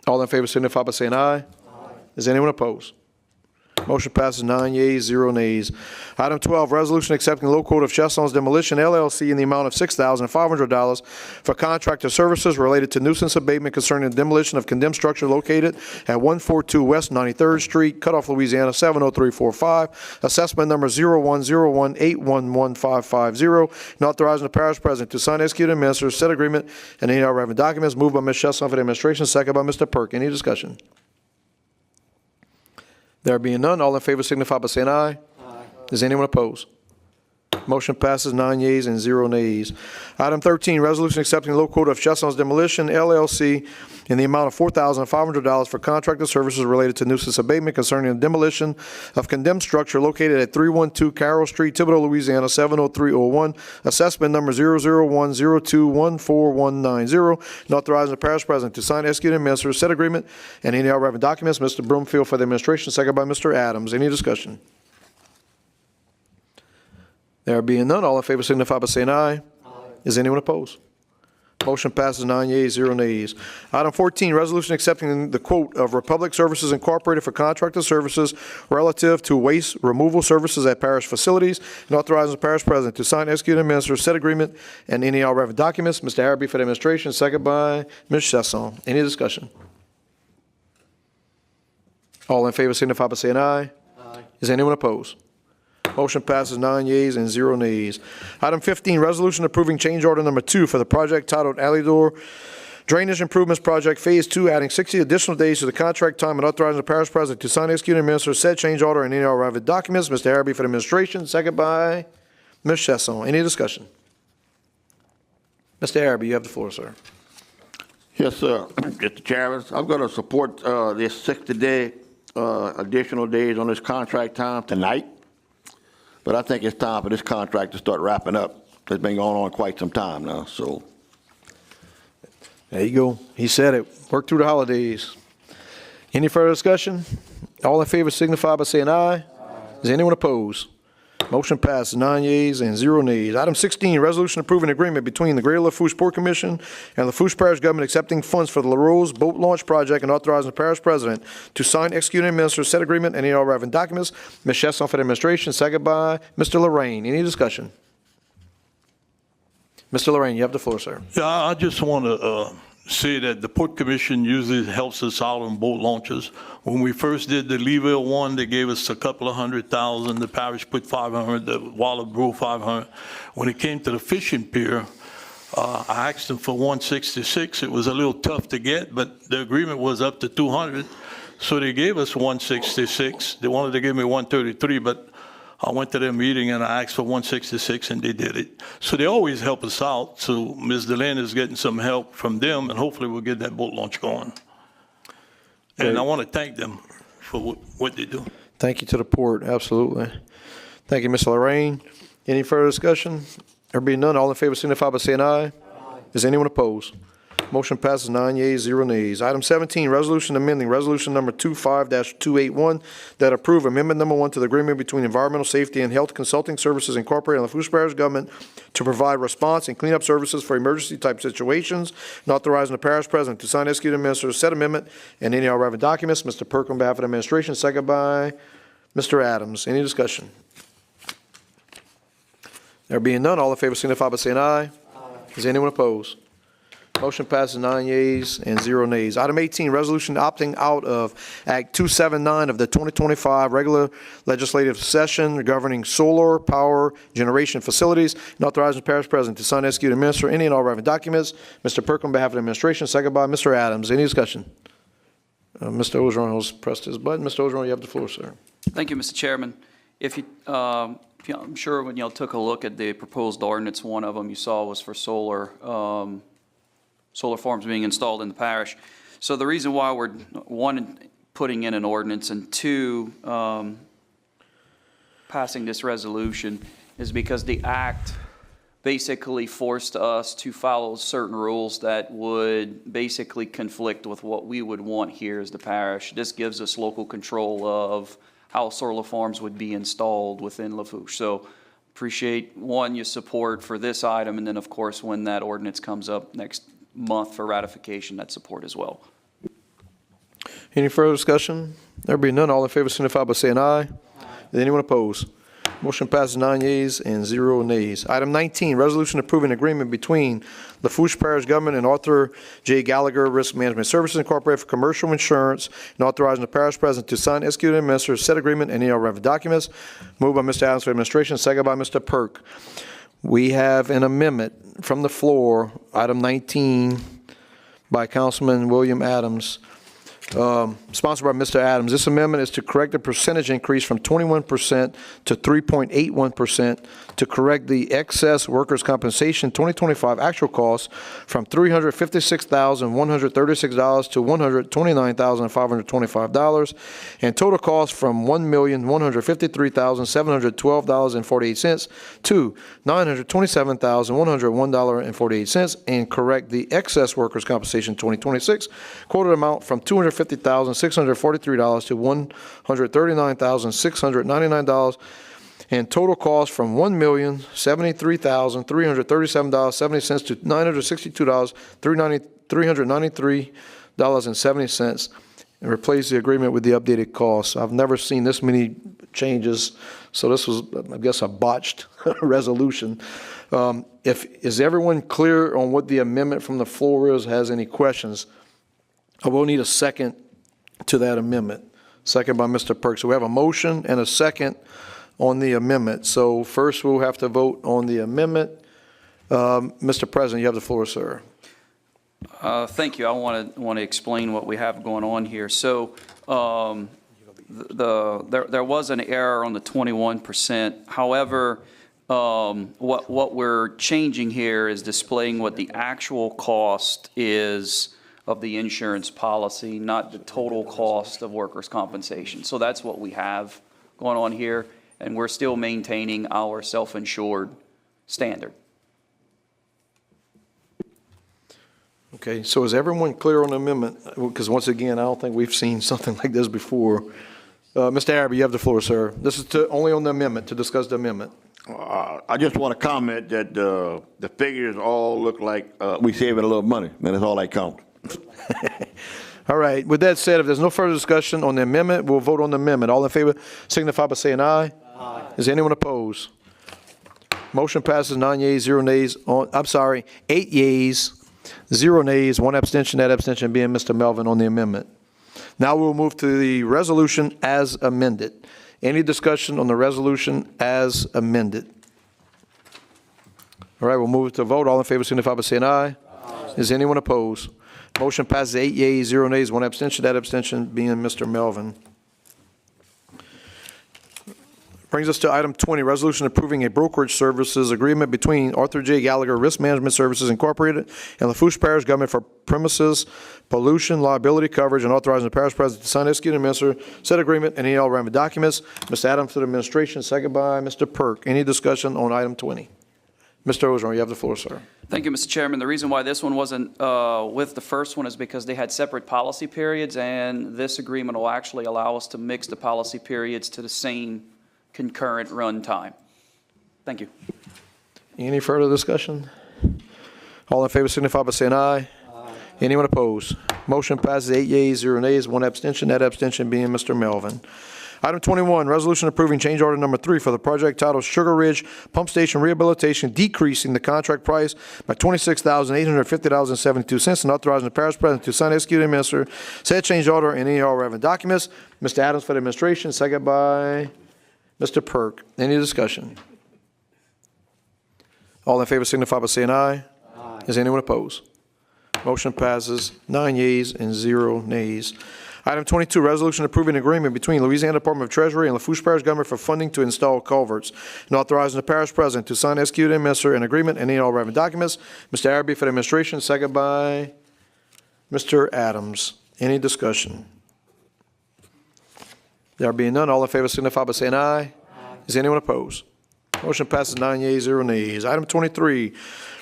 Speaker 1: All in favor signify by saying aye. Aye. Is anyone opposed? Motion passes 9 yeas, 0 nays. Item 12, resolution accepting low quote of Chesson's Demolition LLC in the amount of $6,500 for contractor services related to nuisance abatement concerning the demolition of condemned structure located at 142 West 93rd Street, Cutoff, Louisiana 70345, assessment number 0101811550, and authorizing the parish president to sign, execute, and administer said agreement and any relevant documents. Moved by Ms. Chesson for the administration, second by Mr. Perk. Any discussion? There being none, all in favor signify by saying aye. Aye. Is anyone opposed? Motion passes 9 yeas and 0 nays. Item 13, resolution accepting low quote of Chestnut's Demolition LLC in the amount of $4,500 for contracted services related to nuisance abatement concerning the demolition of condemned structure located at 312 Carroll Street, Thibodaux, Louisiana, 70301, assessment number 00102141190, and authorizing the parish president to sign, execute, and administer said agreement and any other relevant documents. Mr. Broomfield for the administration, second by Mr. Adams. Any discussion? There being none, all in favor signify by saying aye. Is anyone opposed? Motion passes 9 yeas, 0 nays. Item 14, resolution accepting the quote of Republic Services Incorporated for contracted services relative to waste removal services at parish facilities, and authorizing the parish president to sign, execute, and administer said agreement and any all relevant documents. Mr. Harrowby for the administration, second by Ms. Chesson. Any discussion? All in favor signify by saying aye. Is anyone opposed? Motion passes 9 yeas and 0 nays. Item 15, resolution approving change order number 2 for the project titled Alley Door Drainage Improvements Project Phase 2, adding 60 additional days to the contract time and authorizing the parish president to sign, execute, and administer said change order and any all relevant documents. Mr. Harrowby for the administration, second by Ms. Chesson. Any discussion? Mr. Harrowby, you have the floor, sir.
Speaker 15: Yes, sir. Mr. Chairman, I'm going to support this 60-day additional days on this contract time tonight. But I think it's time for this contract to start wrapping up. It's been going on quite some time now, so.
Speaker 1: There you go. He said it. Work through the holidays. Any further discussion? All in favor signify by saying aye. Is anyone opposed? Motion passes 9 yeas and 0 nays. Item 16, resolution approving agreement between the Greater Lafourche Port Commission and Lafourche Parish Government accepting funds for the LaRose Boat Launch Project and authorizing the parish president to sign, execute, and administer said agreement and any all relevant documents. Ms. Chesson for the administration, second by Mr. Lorraine. Any discussion? Mr. Lorraine, you have the floor, sir.
Speaker 12: Yeah, I just want to say that the Port Commission usually helps us out on boat launches. When we first did the Leeville one, they gave us a couple of $100,000. The parish put 500, the Wallet 500. When it came to the fishing pier, I asked them for 166. It was a little tough to get, but the agreement was up to 200. So they gave us 166. They wanted to give me 133, but I went to their meeting and I asked for 166 and they did it. So they always help us out. So Ms. Delaney is getting some help from them and hopefully we'll get that boat launch going. And I want to thank them for what they do.
Speaker 1: Thank you to the port, absolutely. Thank you, Ms. Lorraine. Any further discussion? There being none, all in favor signify by saying aye. Is anyone opposed? Motion passes 9 yeas, 0 nays. Item 17, resolution amending resolution number 25-281 that approve amendment number 1 to the agreement between Environmental Safety and Health Consulting Services Incorporated and the Lafourche Parish Government to provide response and cleanup services for emergency type situations and authorizing the parish president to sign, execute, and administer said amendment and any all relevant documents. Mr. Perk on behalf of the administration, second by Mr. Adams. Any discussion? There being none, all in favor signify by saying aye. Is anyone opposed? Motion passes 9 yeas and 0 nays. Item 18, resolution opting out of Act 279 of the 2025 regular legislative session governing solar power generation facilities and authorizing the parish president to sign, execute, and administer any and all relevant documents. Mr. Perk on behalf of the administration, second by Mr. Adams. Any discussion? Mr. Ogeron has pressed his button. Mr. Ogeron, you have the floor, sir.
Speaker 4: Thank you, Mr. Chairman. I'm sure when y'all took a look at the proposed ordinance, one of them you saw was for solar farms being installed in the parish. So the reason why we're, one, putting in an ordinance, and two, passing this resolution is because the act basically forced us to follow certain rules that would basically conflict with what we would want here as the parish. This gives us local control of how solar farms would be installed within Lafourche. So appreciate, one, your support for this item, and then, of course, when that ordinance comes up next month for ratification, that support as well.
Speaker 1: Any further discussion? There being none, all in favor signify by saying aye. Is anyone opposed? Motion passes 9 yeas and 0 nays. Item 19, resolution approving agreement between the Lafourche Parish Government and Arthur J. Gallagher Risk Management Services Incorporated for commercial insurance and authorizing the parish president to sign, execute, and administer said agreement and any other relevant documents. Moved by Mr. Adams for administration, second by Mr. Perk. We have an amendment from the floor, item 19, by Councilman William Adams, sponsored by Mr. Adams. This amendment is to correct the percentage increase from 21% to 3.81%, to correct the excess workers' compensation 2025 actual costs from $356,136 to $129,525, and total cost from $1,153,712.48 to $927,101.48, and correct the excess workers' compensation 2026 quoted amount from $250,643 to $139,699, and total cost from $1,073,337.70 to $962,393.70, and replace the agreement with the updated costs. I've never seen this many changes, so this was, I guess, a botched resolution. Is everyone clear on what the amendment from the floor is? Has any questions? I will need a second to that amendment. Second by Mr. Perks. So we have a motion and a second on the amendment. So first we'll have to vote on the amendment. Mr. President, you have the floor, sir.
Speaker 4: Thank you. I want to explain what we have going on here. So there was an error on the 21%. However, what we're changing here is displaying what the actual cost is of the insurance policy, not the total cost of workers' compensation. So that's what we have going on here, and we're still maintaining our self-insured standard.
Speaker 1: Okay, so is everyone clear on the amendment? Because once again, I don't think we've seen something like this before. Mr. Arabi, you have the floor, sir. This is only on the amendment, to discuss the amendment.
Speaker 15: I just want to comment that the figures all look like we saving a little money, and that's all that counts.
Speaker 1: All right. With that said, if there's no further discussion on the amendment, we'll vote on the amendment. All in favor signify by saying aye. Aye. Is anyone opposed? Motion passes 9 yeas, 0 nays. 8 yeas, 0 nays, 1 abstention. That abstention being Mr. Melvin on the amendment. Now we'll move to the resolution as amended. Any discussion on the resolution as amended? All right, we'll move to vote. All in favor signify by saying aye. Aye. Is anyone opposed? Motion passes 8 yeas, 0 nays, 1 abstention. That abstention being Mr. Melvin. Brings us to item 20, resolution approving a brokerage services agreement between Arthur J. Gallagher Risk Management Services Incorporated and Lafourche Parish Government for premises pollution liability coverage, and authorizing the parish president to sign, execute, and administer said agreement and any all relevant documents. Mr. Adams to the administration, second by Mr. Perk. Any discussion on item 20? Mr. Ozark, you have the floor, sir.
Speaker 4: Thank you, Mr. Chairman. The reason why this one wasn't with the first one is because they had separate policy periods, and this agreement will actually allow us to mix the policy periods to the same concurrent run time. Thank you.
Speaker 1: Any further discussion? All in favor signify by saying aye. Aye. Anyone opposed? Motion passes 8 yeas, 0 nays, 1 abstention. That abstention being Mr. Melvin. Item 21, resolution approving change order number 3 for the project titled Sugar Ridge Pump Station Rehabilitation, decreasing the contract price by $26,850.72 and authorizing the parish president to sign, execute, and administer said change order and any all relevant documents. Mr. Adams for the administration, second by Mr. Perk. Any discussion? All in favor signify by saying aye. Aye. Is anyone opposed? Motion passes 9 yeas and 0 nays. Item 22, resolution approving an agreement between Louisiana Department of Treasury and Lafourche Parish Government for funding to install culverts, and authorizing the parish president to sign, execute, and administer an agreement and any all relevant documents. Mr. Arabi for the administration, second by Mr. Adams. Any discussion? There being none, all in favor signify by saying aye. Aye. Is anyone opposed? Motion passes 9 yeas, 0 nays. Item 23,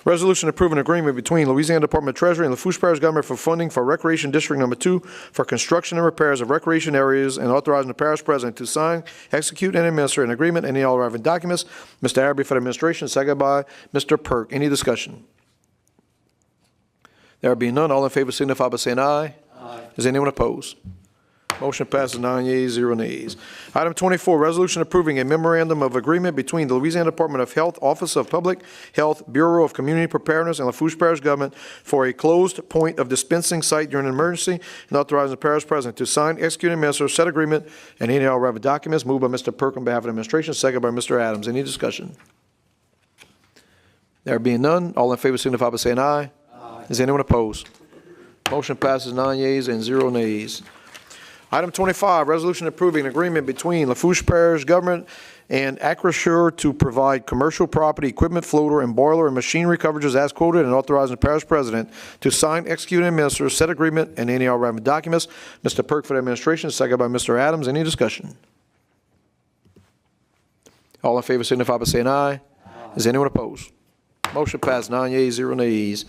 Speaker 1: resolution approving an agreement between Louisiana Department of Treasury and Lafourche Parish Government for funding for Recreation District Number 2 for construction and repairs of recreation areas, and authorizing the parish president to sign, execute, and administer an agreement and any all relevant documents. Mr. Arabi for the administration, second by Mr. Perk. Any discussion? There being none, all in favor signify by saying aye. Aye. Is anyone opposed? Motion passes 9 yeas, 0 nays. Item 24, resolution approving a memorandum of agreement between the Louisiana Department of Health, Office of Public Health, Bureau of Community Preparedness, and Lafourche Parish Government for a closed point of dispensing site during an emergency, and authorizing the parish president to sign, execute, and administer said agreement and any all relevant documents. Moved by Mr. Perk on behalf of the administration, second by Mr. Adams. Any discussion? There being none, all in favor signify by saying aye. Aye. Is anyone opposed? Motion passes 9 yeas and 0 nays. Item 25, resolution approving an agreement between Lafourche Parish government and Acrisure to provide commercial property equipment floater and boiler and machinery coverages as quoted, and authorizing the parish president to sign, execute, and administer said agreement and any all relevant documents. Mr. Perk for the administration, second by Mr. Adams. Any discussion? All in favor signify by saying aye. Is anyone opposed? Motion passed, 9 yeas, 0 nays.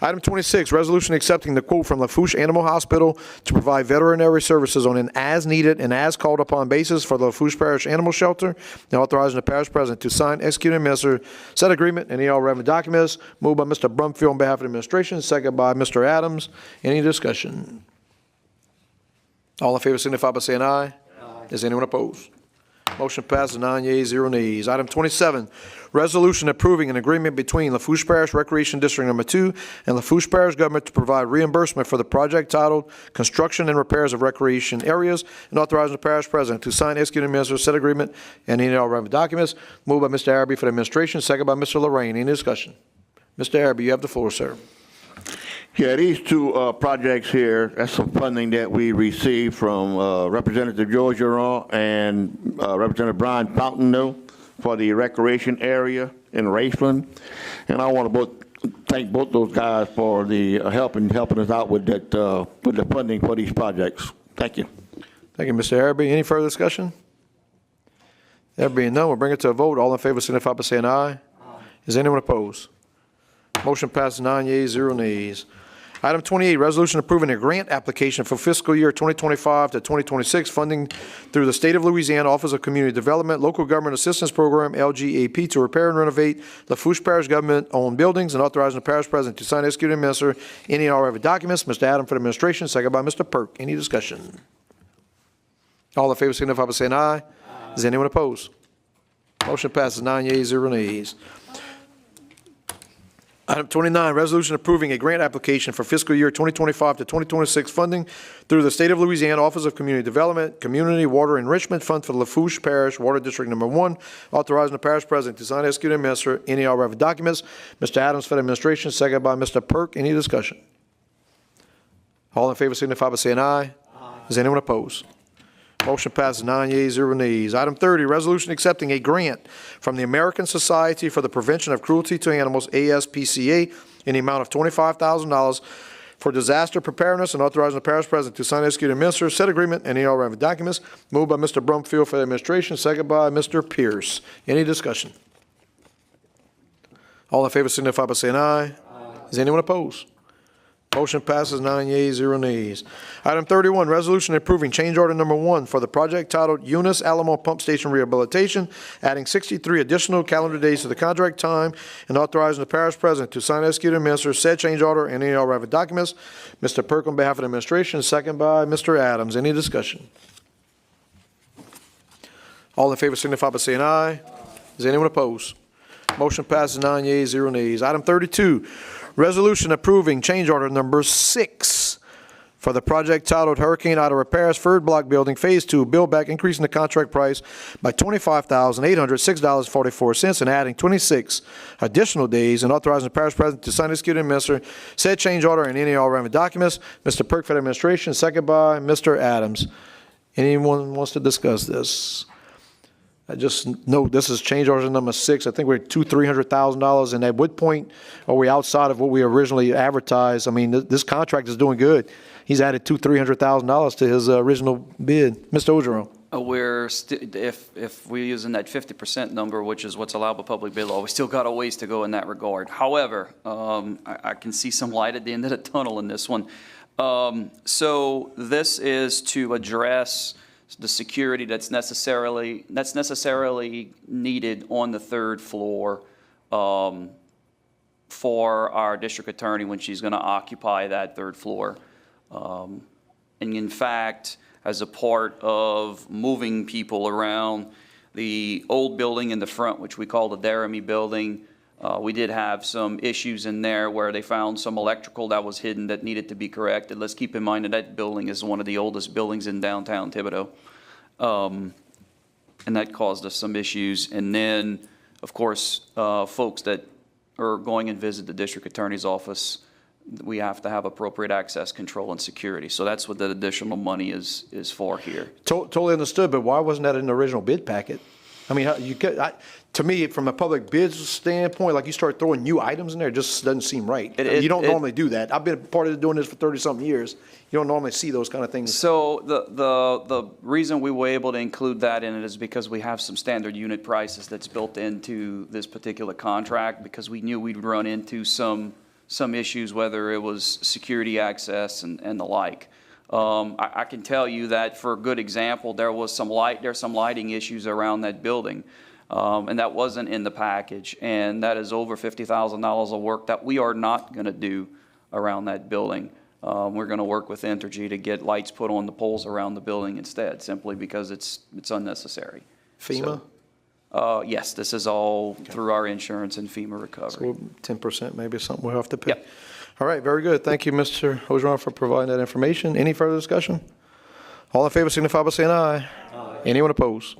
Speaker 1: Item 26, resolution accepting the quote from Lafourche Animal Hospital to provide veterinary services on an as-needed and as-called-upon basis for the Lafourche Parish Animal Shelter, and authorizing the parish president to sign, execute, and administer said agreement and any all relevant documents. Moved by Mr. Brumfield on behalf of the administration, second by Mr. Adams. Any discussion? All in favor signify by saying aye. Is anyone opposed? Motion passes, 9 yeas, 0 nays. Item 27, resolution approving an agreement between Lafourche Parish Recreation District Number 2 and Lafourche Parish Government to provide reimbursement for the project titled Construction and Repairs of Recreation Areas, and authorizing the parish president to sign, execute, and administer said agreement and any all relevant documents. Moved by Mr. Araby for the administration, second by Mr. Lorraine. Any discussion? Mr. Araby, you have the floor, sir.
Speaker 15: Yeah, these two projects here, that's some funding that we received from Representative George Durant and Representative Brian Fountainville for the recreation area in Raceland. And I want to thank both those guys for the helping us out with that with the funding for these projects. Thank you.
Speaker 1: Thank you, Mr. Araby. Any further discussion? There being none, we'll bring it to a vote. All in favor signify by saying aye. Is anyone opposed? Motion passes, 9 yeas, 0 nays. Item 28, resolution approving a grant application for fiscal year 2025 to 2026 funding through the State of Louisiana Office of Community Development, Local Government Assistance Program, LGAP, to repair and renovate Lafourche Parish government-owned buildings, and authorizing the parish president to sign, execute, and administer any and all relevant documents. Mr. Adams for the administration, second by Mr. Perk. Any discussion? All in favor signify by saying aye. Is anyone opposed? Motion passes, 9 yeas, 0 nays. Item 29, resolution approving a grant application for fiscal year 2025 to 2026 funding through the State of Louisiana Office of Community Development, Community Water Enrichment Fund for the Lafourche Parish Water District Number 1, authorizing the parish president to sign, execute, and administer any all relevant documents. Mr. Adams for the administration, second by Mr. Perk. Any discussion? All in favor signify by saying aye. Is anyone opposed? Motion passes, 9 yeas, 0 nays. Item 30, resolution accepting a grant from the American Society for the Prevention of Cruelty to Animals, ASPCA, in the amount of $25,000 for disaster preparedness, and authorizing the parish president to sign, execute, and administer said agreement and any all relevant documents. Moved by Mr. Brumfield for the administration, second by Mr. Pierce. Any discussion? All in favor signify by saying aye. Is anyone opposed? Motion passes, 9 yeas, 0 nays. Item 31, resolution approving change order number 1 for the project titled Eunice Alamo Pump Station Rehabilitation, adding 63 additional calendar days to the contract time, and authorizing the parish president to sign, execute, and administer said change order and any all relevant documents. Mr. Perk on behalf of the administration, second by Mr. Adams. Any discussion? All in favor signify by saying aye. Is anyone opposed? Motion passes, 9 yeas, 0 nays. Item 32, resolution approving change order number 6 for the project titled Hurricane Ida Repairs Third Block Building Phase 2, build back, increasing the contract price by $25,806.44 and adding 26 additional days, and authorizing the parish president to sign, execute, and administer said change order and any all relevant documents. Mr. Perk for the administration, second by Mr. Adams. Anyone wants to discuss this? I just know this is change order number 6. I think we're $300,000. And at what point are we outside of what we originally advertised? I mean, this contract is doing good. He's added $300,000 to his original bid. Mr. Ogeron.
Speaker 4: If we're using that 50% number, which is what's allowed by public bid law, we still got a ways to go in that regard. However, I can see some light at the end of the tunnel in this one. So this is to address the security that's necessarily needed on the third floor for our district attorney when she's going to occupy that third floor. And in fact, as a part of moving people around the old building in the front, which we call the Deremy building, we did have some issues in there where they found some electrical that was hidden that needed to be corrected. Let's keep in mind that that building is one of the oldest buildings in downtown Thibodaux. And that caused us some issues. And then, of course, folks that are going and visit the district attorney's office we have to have appropriate access control and security. So that's what the additional money is for here.
Speaker 1: Totally understood, but why wasn't that in the original bid packet? I mean, to me, from a public bids standpoint, like you start throwing new items in there, it just doesn't seem right. You don't normally do that. I've been part of doing this for 30-something years. You don't normally see those kind of things.
Speaker 4: So the reason we were able to include that in it is because we have some standard unit prices that's built into this particular contract, because we knew we'd run into some issues, whether it was security access and the like. I can tell you that, for a good example, there's some lighting issues around that building, and that wasn't in the package, and that is over $50,000 of work that we are not going to do around that building. We're going to work with Entergy to get lights put on the poles around the building instead, simply because it's unnecessary.
Speaker 1: FEMA?
Speaker 4: Yes, this is all through our insurance and FEMA recovery.
Speaker 1: So 10% maybe is something we'll have to pay. Yep. All right, very good. Thank you, Mr. Ogeron, for providing that information. Any further discussion? All in favor signify by saying aye. Aye. Anyone opposed?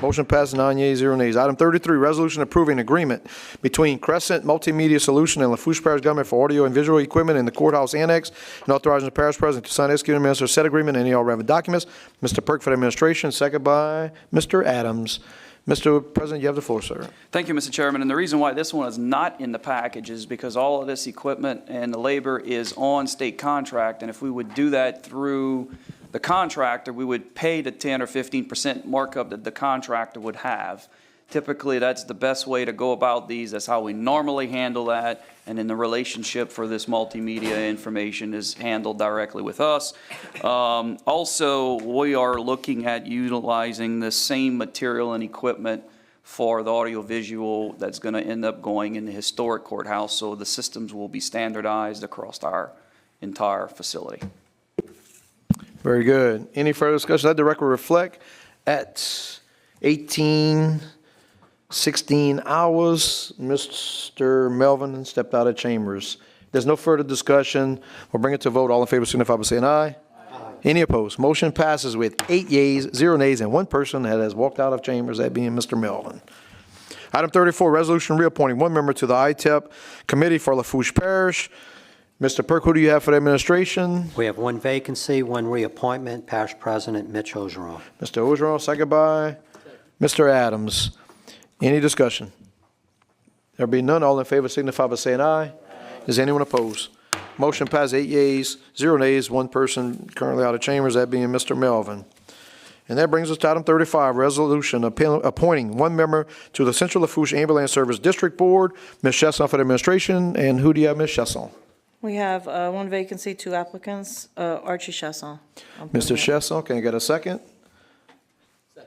Speaker 1: Motion passes 9 yeas, 0 nays. Item 33, resolution approving agreement between Crescent Multimedia Solution and Lafourche Parish Government for audio and visual equipment in the courthouse annex, and authorizing the parish president to sign, execute, and administer said agreement and any all relevant documents. Mr. Perk for the administration, second by Mr. Adams. Mr. President, you have the floor, sir.
Speaker 4: Thank you, Mr. Chairman. And the reason why this one is not in the package is because all of this equipment and the labor is on state contract. And if we would do that through the contractor, we would pay the 10 or 15% markup that the contractor would have. Typically, that's the best way to go about these. That's how we normally handle that. And then the relationship for this multimedia information is handled directly with us. Also, we are looking at utilizing the same material and equipment for the audiovisual that's going to end up going in the historic courthouse. So the systems will be standardized across our entire facility.
Speaker 1: Very good. Any further discussion? Let the record reflect at 18:16 hours, Mr. Melvin stepped out of chambers. There's no further discussion. We'll bring it to a vote. All in favor signify by saying aye. Aye. Any opposed? Motion passes with 8 yeas, 0 nays, and 1 person that has walked out of chambers, that being Mr. Melvin. Item 34, resolution reappointing 1 member to the ITEP Committee for Lafourche Parish. Mr. Perk, who do you have for the administration?
Speaker 11: We have 1 vacancy, 1 reappointment, Parish President Mitch Ogeron.
Speaker 1: Mr. Ogeron, second by Mr. Adams. Any discussion? There be none. All in favor signify by saying aye. Aye. Is anyone opposed? Motion passes 8 yeas, 0 nays, 1 person currently out of chambers, that being Mr. Melvin. And that brings us to item 35, resolution appointing 1 member to the Central Lafourche Ambulance Service District Board. Ms. Chesson for the administration. And who do you have, Ms. Chesson?
Speaker 17: We have 1 vacancy, 2 applicants. Archie Chesson.
Speaker 1: Mr. Chesson, can I get a second?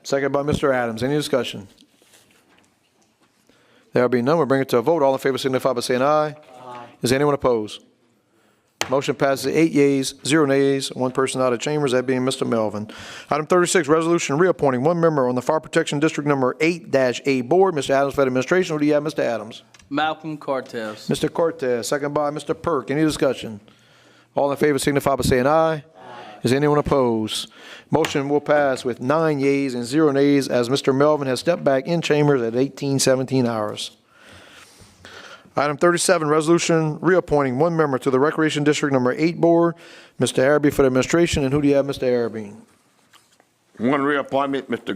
Speaker 1: Second by Mr. Adams. Any discussion? There will be none. We'll bring it to a vote. All in favor signify by saying aye. Aye. Is anyone opposed? Motion passes 8 yeas, 0 nays, 1 person out of chambers, that being Mr. Melvin. Item 36, resolution reappointing 1 member on the Fire Protection District Number 8-A Board. Mr. Adams for the administration. Who do you have, Mr. Adams?
Speaker 13: Malcolm Cortez.
Speaker 1: Mr. Cortez, second by Mr. Perk. Any discussion? All in favor signify by saying aye. Aye. Is anyone opposed? Motion will pass with 9 yeas and 0 nays as Mr. Melvin has stepped back in chambers at 18:17 hours. Item 37, resolution reappointing 1 member to the Recreation District Number 8 Board. Mr. Araby for the administration. And who do you have, Mr. Araby?
Speaker 15: 1 reappointment, Mr.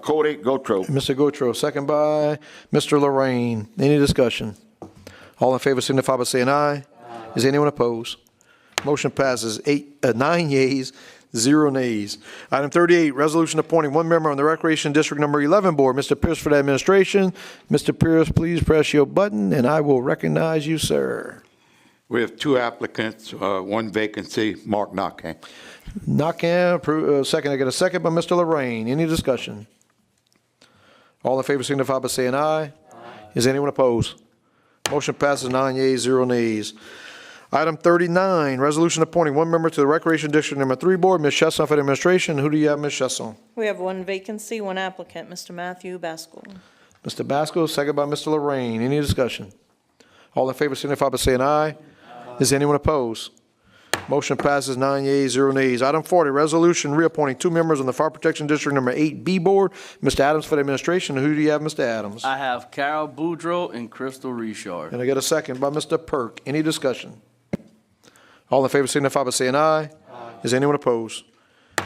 Speaker 15: Cody Gotro.
Speaker 1: Mr. Gotro, second by Mr. Lorraine. Any discussion? All in favor signify by saying aye. Aye. Is anyone opposed? Motion passes 9 yeas, 0 nays. Item 38, resolution appointing 1 member on the Recreation District Number 11 Board. Mr. Pierce for the administration. Mr. Pierce, please press your button, and I will recognize you, sir.
Speaker 16: We have 2 applicants, 1 vacancy, Mark Knockham.
Speaker 1: Knockham, second. I get a second by Mr. Lorraine. Any discussion? All in favor signify by saying aye. Aye. Is anyone opposed? Motion passes 9 yeas, 0 nays. Item 39, resolution appointing 1 member to the Recreation District Number 3 Board. Ms. Chesson for the administration. Who do you have, Ms. Chesson?
Speaker 17: We have 1 vacancy, 1 applicant, Mr. Matthew Baskell.
Speaker 1: Mr. Baskell, second by Mr. Lorraine. Any discussion? All in favor signify by saying aye. Aye. Is anyone opposed? Motion passes 9 yeas, 0 nays. Item 40, resolution reappointing 2 members on the Fire Protection District Number 8B Board. Mr. Adams for the administration. Who do you have, Mr. Adams?
Speaker 13: I have Carol Boudreaux and Crystal Richard.
Speaker 1: And I get a second by Mr. Perk. Any discussion? All in favor signify by saying aye. Is anyone opposed?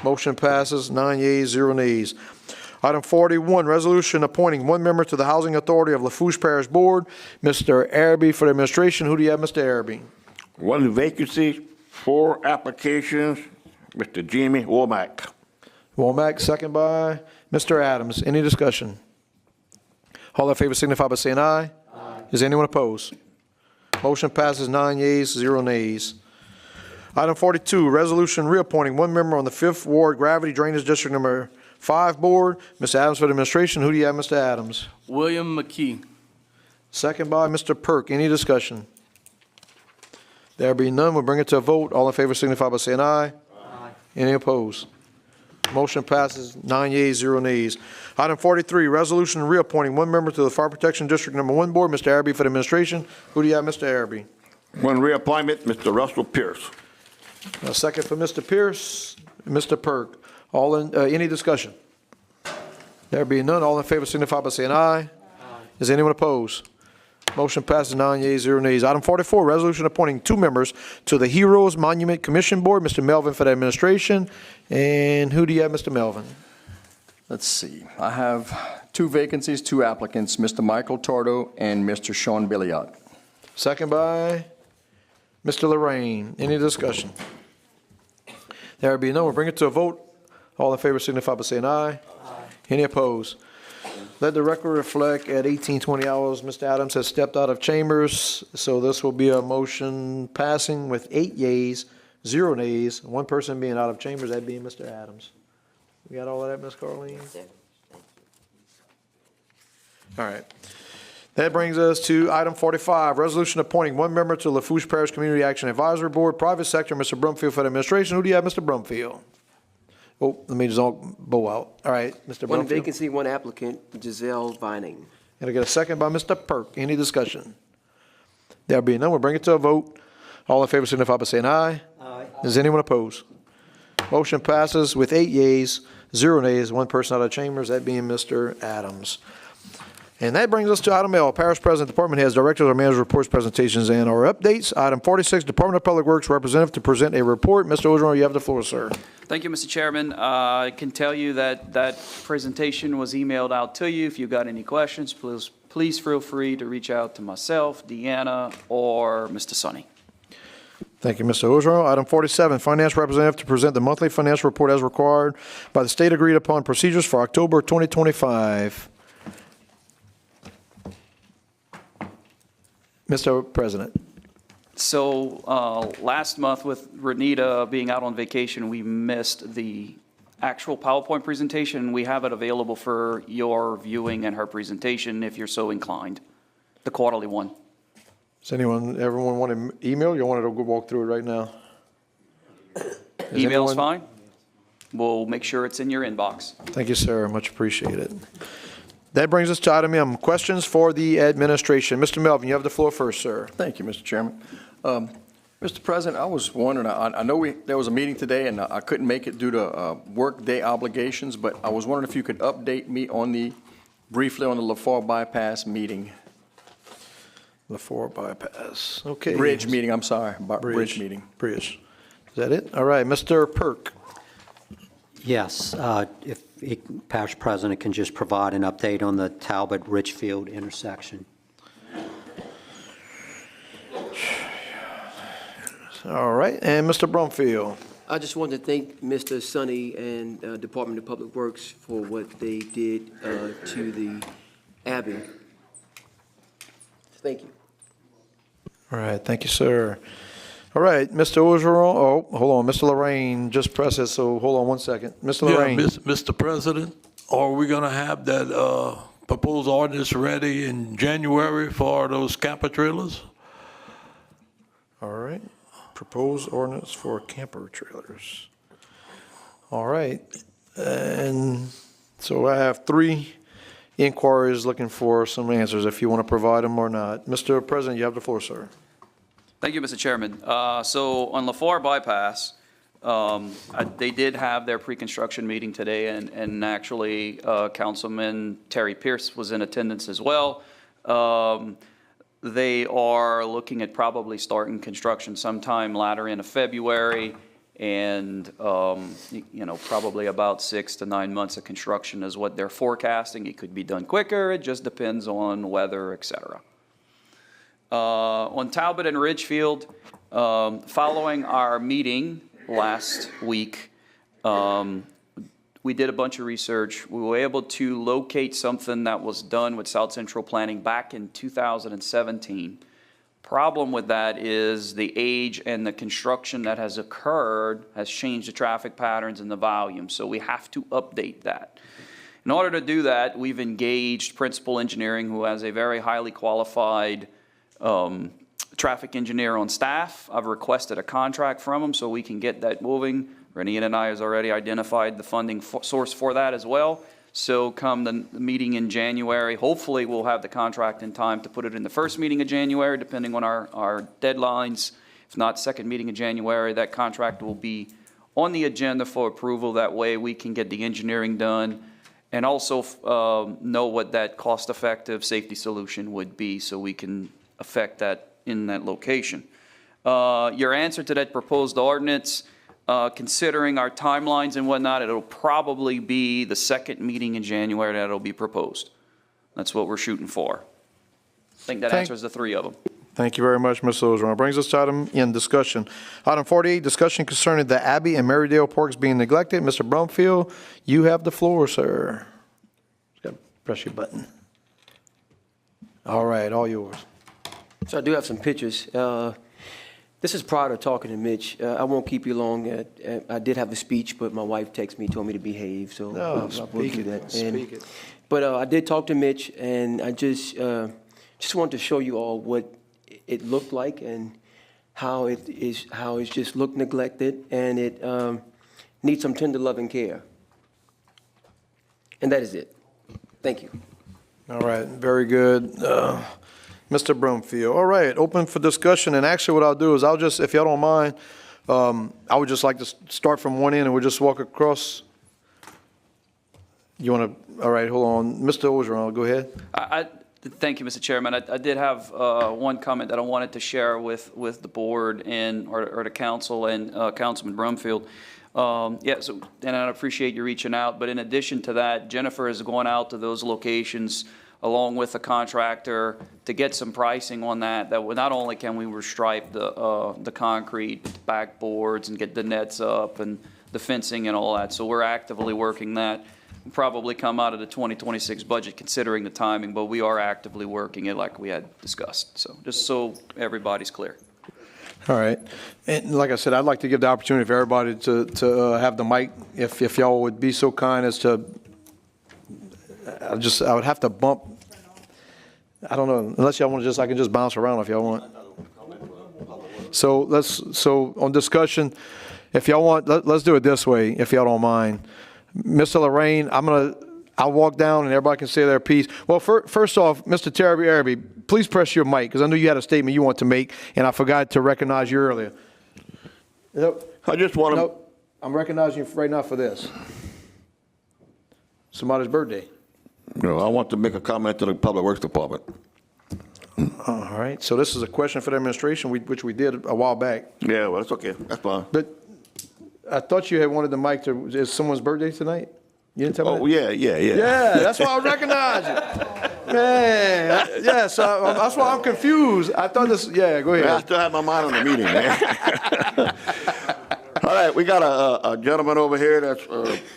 Speaker 1: Motion passes, 9 yeas, 0 nays. Item 41, resolution appointing one member to the Housing Authority of Lafourche Parish Board. Mr. Araby for the administration. Who do you have, Mr. Araby?
Speaker 15: One vacancy, 4 applications. Mr. Jimmy Womack.
Speaker 1: Womack, second by Mr. Adams. Any discussion? All in favor signify by saying aye. Is anyone opposed? Motion passes, 9 yeas, 0 nays. Item 42, resolution reappointing one member on the 5th Ward Gravity Drainage District Number 5 Board. Mr. Adams for the administration. Who do you have, Mr. Adams?
Speaker 13: William McKee.
Speaker 1: Second by Mr. Perk. Any discussion? There being none, we'll bring it to a vote. All in favor signify by saying aye. Any opposed? Motion passes, 9 yeas, 0 nays. Item 43, resolution reappointing one member to the Fire Protection District Number 1 Board. Mr. Araby for the administration. Who do you have, Mr. Araby?
Speaker 15: One reappointment, Mr. Russell Pierce.
Speaker 1: A second for Mr. Pierce, Mr. Perk. All in, any discussion? There being none, all in favor signify by saying aye. Is anyone opposed? Motion passes, 9 yeas, 0 nays. Item 44, resolution appointing 2 members to the Heroes Monument Commission Board. Mr. Melvin for the administration. And who do you have, Mr. Melvin?
Speaker 14: Let's see. I have 2 vacancies, 2 applicants, Mr. Michael Tordo and Mr. Sean Billiot.
Speaker 1: Second by Mr. Lorraine. Any discussion? There be none, we'll bring it to a vote. All in favor signify by saying aye. Any opposed? Let the record reflect at 18:20 hours, Mr. Adams has stepped out of chambers, so this will be a motion passing with 8 yeas, 0 nays, 1 person being out of chambers, that being Mr. Adams. We got all of that, Ms. Carleen? All right. That brings us to item 45, resolution appointing one member to Lafourche Parish Community Action Advisory Board, private sector, Mr. Brumfield for the administration. Who do you have, Mr. Brumfield? Oh, let me just all bow out. All right, Mr. Brumfield.
Speaker 18: One vacancy, 1 applicant, Giselle Vining.
Speaker 1: And I get a second by Mr. Perk. Any discussion? There being none, we'll bring it to a vote. All in favor signify by saying aye. Aye. Is anyone opposed? Motion passes with 8 yeas, 0 nays, 1 person out of chambers, that being Mr. Adams. And that brings us to item L, Parish President, Department Heads, Directors, or Managers' Reports, Presentations, and or updates. Item 46, Department of Public Works Representative to present a report. Mr. Ogeron, you have the floor, sir.
Speaker 4: Thank you, Mr. Chairman. I can tell you that that presentation was emailed out to you. If you've got any questions, please feel free to reach out to myself, Deanna, or Mr. Sonny.
Speaker 1: Thank you, Mr. Ogeron. Item 47, Finance Representative to present the monthly financial report as required by the state agreed upon procedures for October 2025. Mr. President.
Speaker 4: So last month with Renita being out on vacation, we missed the actual PowerPoint presentation. We have it available for your viewing and her presentation if you're so inclined, the quarterly one.
Speaker 1: Does everyone want an email? You want to go walk through it right now?
Speaker 4: Email's fine. We'll make sure it's in your inbox.
Speaker 1: Thank you, sir. Much appreciated. That brings us to item M, questions for the administration. Mr. Melvin, you have the floor first, sir.
Speaker 14: Thank you, Mr. Chairman. Mr. President, I was wondering, I know there was a meeting today, and I couldn't make it due to work-day obligations, but I was wondering if you could update me briefly on the Lafourche bypass meeting.
Speaker 1: Lafourche bypass, okay.
Speaker 14: Bridge meeting, I'm sorry, bridge meeting.
Speaker 1: Bridge. Is that it? All right, Mr. Perk.
Speaker 11: Yes, if Parish President can just provide an update on the Talbot-Richfield intersection.
Speaker 1: All right, and Mr. Brumfield.
Speaker 18: I just wanted to thank Mr. Sonny and Department of Public Works for what they did to the Abbey. Thank you.
Speaker 1: All right, thank you, sir. All right, Mr. Ogeron, hold on, Mr. Lorraine just pressed it, so hold on one second. Mr. Lorraine.
Speaker 12: Mr. President, are we going to have that proposed ordinance ready in January for those camper trailers?
Speaker 1: All right, proposed ordinance for camper trailers. All right, and so I have 3 inquiries looking for some answers, if you want to provide them or not. Mr. President, you have the floor, sir.
Speaker 4: Thank you, Mr. Chairman. So on Lafourche bypass, they did have their pre-construction meeting today, and actually Councilman Terry Pierce was in attendance as well. They are looking at probably starting construction sometime latter in February, and, probably about 6 to 9 months of construction is what they're forecasting. It could be done quicker, it just depends on weather, et cetera. On Talbot and Ridgefield, following our meeting last week, we did a bunch of research. We were able to locate something that was done with South Central Planning back in 2017. Problem with that is the age and the construction that has occurred has changed the traffic patterns and the volume, so we have to update that. In order to do that, we've engaged Principal Engineering, who has a very highly qualified traffic engineer on staff. I've requested a contract from him so we can get that moving. Renee and I has already identified the funding source for that as well. So come the meeting in January, hopefully we'll have the contract in time to put it in the first meeting of January, depending on our deadlines. If not, second meeting of January, that contract will be on the agenda for approval. That way we can get the engineering done and also know what that cost-effective safety solution would be so we can affect that in that location. Your answer to that proposed ordinance, considering our timelines and whatnot, it'll probably be the second meeting in January that it'll be proposed. That's what we're shooting for. I think that answers the three of them.
Speaker 1: Thank you very much, Ms. Ogeron. Brings us to item in discussion. Item 48, discussion concerning the Abbey and Marydale Parks being neglected. Mr. Brumfield, you have the floor, sir. Just got to press your button. All right, all yours.
Speaker 18: So I do have some pictures. This is prior to talking to Mitch. I won't keep you long. I did have a speech, but my wife texted me, told me to behave, so I'll do that.
Speaker 1: Speak it.
Speaker 18: But I did talk to Mitch, and I just wanted to show you all what it looked like and how it's just looked neglected, and it needs some tender love and care. And that is it. Thank you.
Speaker 1: All right, very good. Mr. Brumfield. All right, open for discussion. And actually what I'll do is I'll just, if y'all don't mind, I would just like to start from one end and we'll just walk across. You want to, all right, hold on. Mr. Ogeron, go ahead.
Speaker 4: Thank you, Mr. Chairman. I did have one comment that I wanted to share with the board and or the council and Councilman Brumfield. And I appreciate you reaching out. But in addition to that, Jennifer is going out to those locations along with the contractor to get some pricing on that. That not only can we restripe the concrete backboards and get the nets up and the fencing and all that. So we're actively working that. Probably come out of the 2026 budget considering the timing, but we are actively working it like we had discussed. So just so everybody's clear.
Speaker 1: All right. And like I said, I'd like to give the opportunity for everybody to have the mic, if y'all would be so kind as to, I would have to bump, I don't know, unless y'all want to I can just bounce around if y'all want. So on discussion, if y'all want, let's do it this way, if y'all don't mind. Mr. Lorraine, I'll walk down and everybody can say their piece. Well, first off, Mr. Terry, please press your mic, because I know you had a statement you want to make, and I forgot to recognize you earlier. Nope.
Speaker 15: I just want to.
Speaker 1: Nope. I'm recognizing you right now for this. Somebody's birthday.
Speaker 15: No, I want to make a comment to the Public Works Department.
Speaker 1: All right. So this is a question for the administration, which we did a while back.
Speaker 15: Yeah, well, that's okay. That's fine.
Speaker 1: But I thought you had wanted the mic to, is someone's birthday tonight? You didn't tell me that?
Speaker 15: Yeah.
Speaker 1: Yeah, that's why I recognize you. Man, yeah, so that's why I'm confused. I thought this, yeah, go ahead.
Speaker 15: I still have my mind on the meeting, man. All right, we got a gentleman over here that's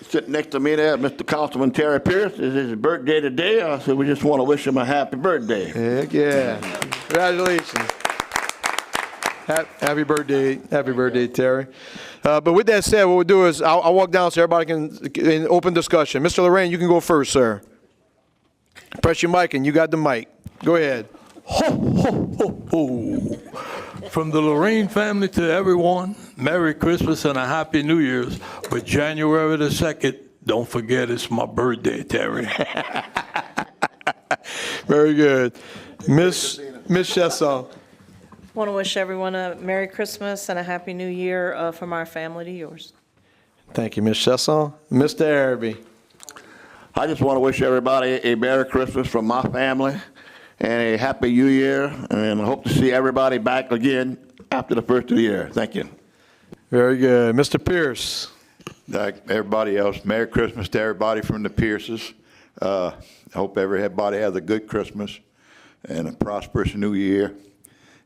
Speaker 15: sitting next to me there, Mr. Councilman Terry Pierce. It's his birthday today, so we just want to wish him a happy birthday.
Speaker 1: Heck yeah. Congratulations. Happy birthday, Terry. But with that said, what we'll do is I'll walk down so everybody can in open discussion. Mr. Lorraine, you can go first, sir. Press your mic, and you got the mic. Go ahead.
Speaker 12: Ho, ho, ho, ho. From the Lorraine family to everyone, Merry Christmas and a Happy New Year's. But January the 2nd, don't forget it's my birthday, Terry.
Speaker 1: Very good. Miss Chesson.
Speaker 17: Want to wish everyone a Merry Christmas and a Happy New Year from our family to yours.
Speaker 1: Thank you, Ms. Chesson. Mr. Araby.
Speaker 15: I just want to wish everybody a Merry Christmas from my family and a happy new year, and I hope to see everybody back again after the first of the year. Thank you.
Speaker 1: Very good. Mr. Pierce.
Speaker 16: Like everybody else, Merry Christmas to everybody from the Pierces. I hope everybody has a good Christmas and a prosperous new year.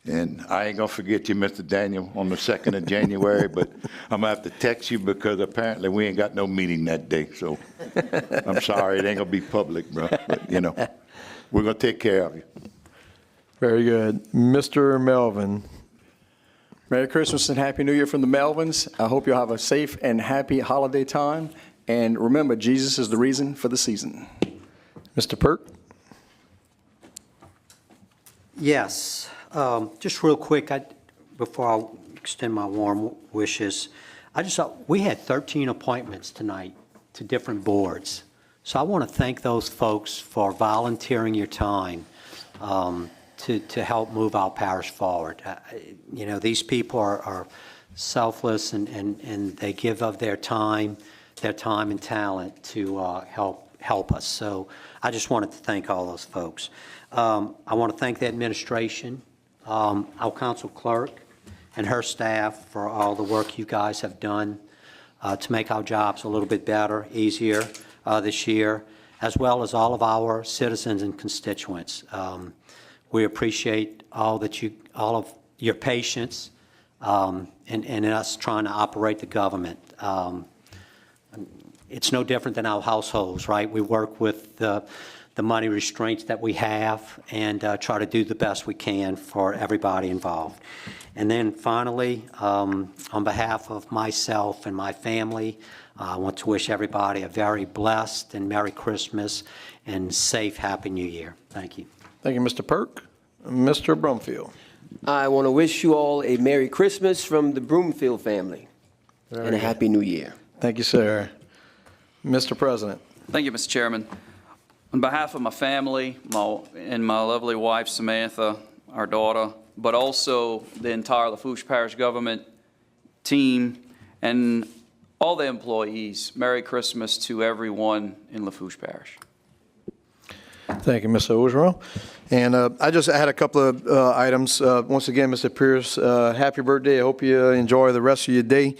Speaker 16: And I ain't gonna forget you, Mr. Daniel, on the 2nd of January, but I'm gonna have to text you because apparently we ain't got no meeting that day. So I'm sorry, it ain't gonna be public, bro. But, you know, we're gonna take care of you.
Speaker 1: Very good. Mr. Melvin.
Speaker 14: Merry Christmas and Happy New Year from the Melvins. I hope you'll have a safe and happy holiday time. And remember, Jesus is the reason for the season.
Speaker 1: Mr. Perk.
Speaker 11: Yes. Just real quick, before I extend my warm wishes, I just thought we had 13 appointments tonight to different boards. So I want to thank those folks for volunteering your time to help move our parish forward. You know, these people are selfless and they give of their time and talent to help us. So I just wanted to thank all those folks. I want to thank the administration, our council clerk and her staff for all the work you guys have done to make our jobs a little bit better, easier this year, as well as all of our citizens and constituents. We appreciate all of your patience in us trying to operate the government. It's no different than our households, right? We work with the money restraints that we have and try to do the best we can for everybody involved. And then finally, on behalf of myself and my family, I want to wish everybody a very blessed and Merry Christmas and safe Happy New Year. Thank you.
Speaker 1: Thank you, Mr. Perk. Mr. Brumfield.
Speaker 18: I want to wish you all a Merry Christmas from the Broomfield family
Speaker 1: Very
Speaker 18: and a
Speaker 1: good.
Speaker 18: Happy New Year.
Speaker 1: Thank you, sir. Mr. President.
Speaker 4: Thank you, Mr. Chairman. On behalf of my family and my lovely wife, Samantha, our daughter, but also the entire Lafourche Parish government team and all the employees, Merry Christmas to everyone in Lafourche Parish.
Speaker 1: Thank you, Mr. Ogeron. And I had a couple of items. Once again, Mr. Pierce, happy birthday. I hope you enjoy the rest of your day.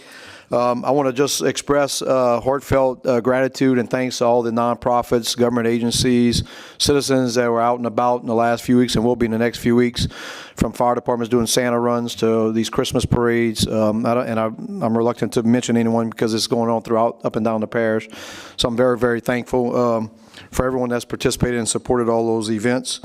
Speaker 1: I want to just express heartfelt gratitude and thanks to all the nonprofits, government agencies, citizens that were out and about in the last few weeks and will be in the next few weeks, from fire departments doing Santa runs to these Christmas parades. I'm reluctant to mention anyone because it's going on throughout, up and down the parish. So I'm very, very thankful for everyone that's participated and supported all those events.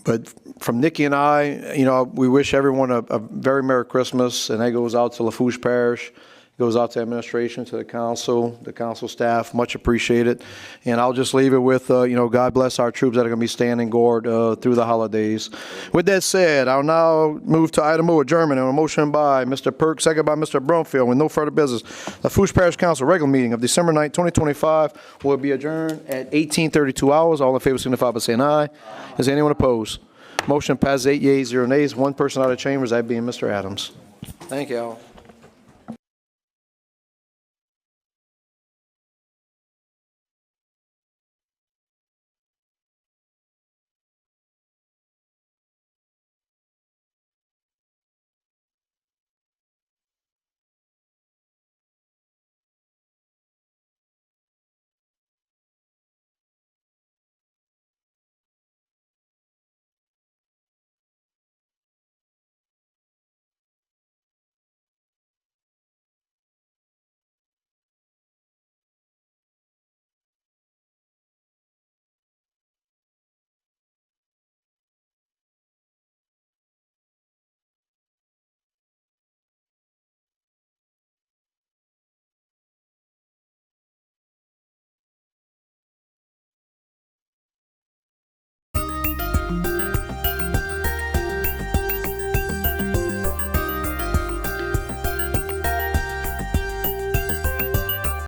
Speaker 1: But from Nikki and I, you know, we wish everyone a very Merry Christmas, and that goes out to Lafourche Parish, goes out to administration, to the council staff, much appreciated. And I'll just leave it with, you know, God bless our troops that are going to be standing guard through the holidays. With that said, I'll now move to item O, adjournment, and a motion by Mr. Perk, second by Mr. Brumfield. With no further business, Lafourche Parish Council regular meeting of December 9, 2025 will be adjourned at 18:32 hours. All in favor signify by saying aye. Is anyone opposed? Motion passes 8 yeas, 0 nays. One person out of chambers, that being Mr. Adams. Thank you all.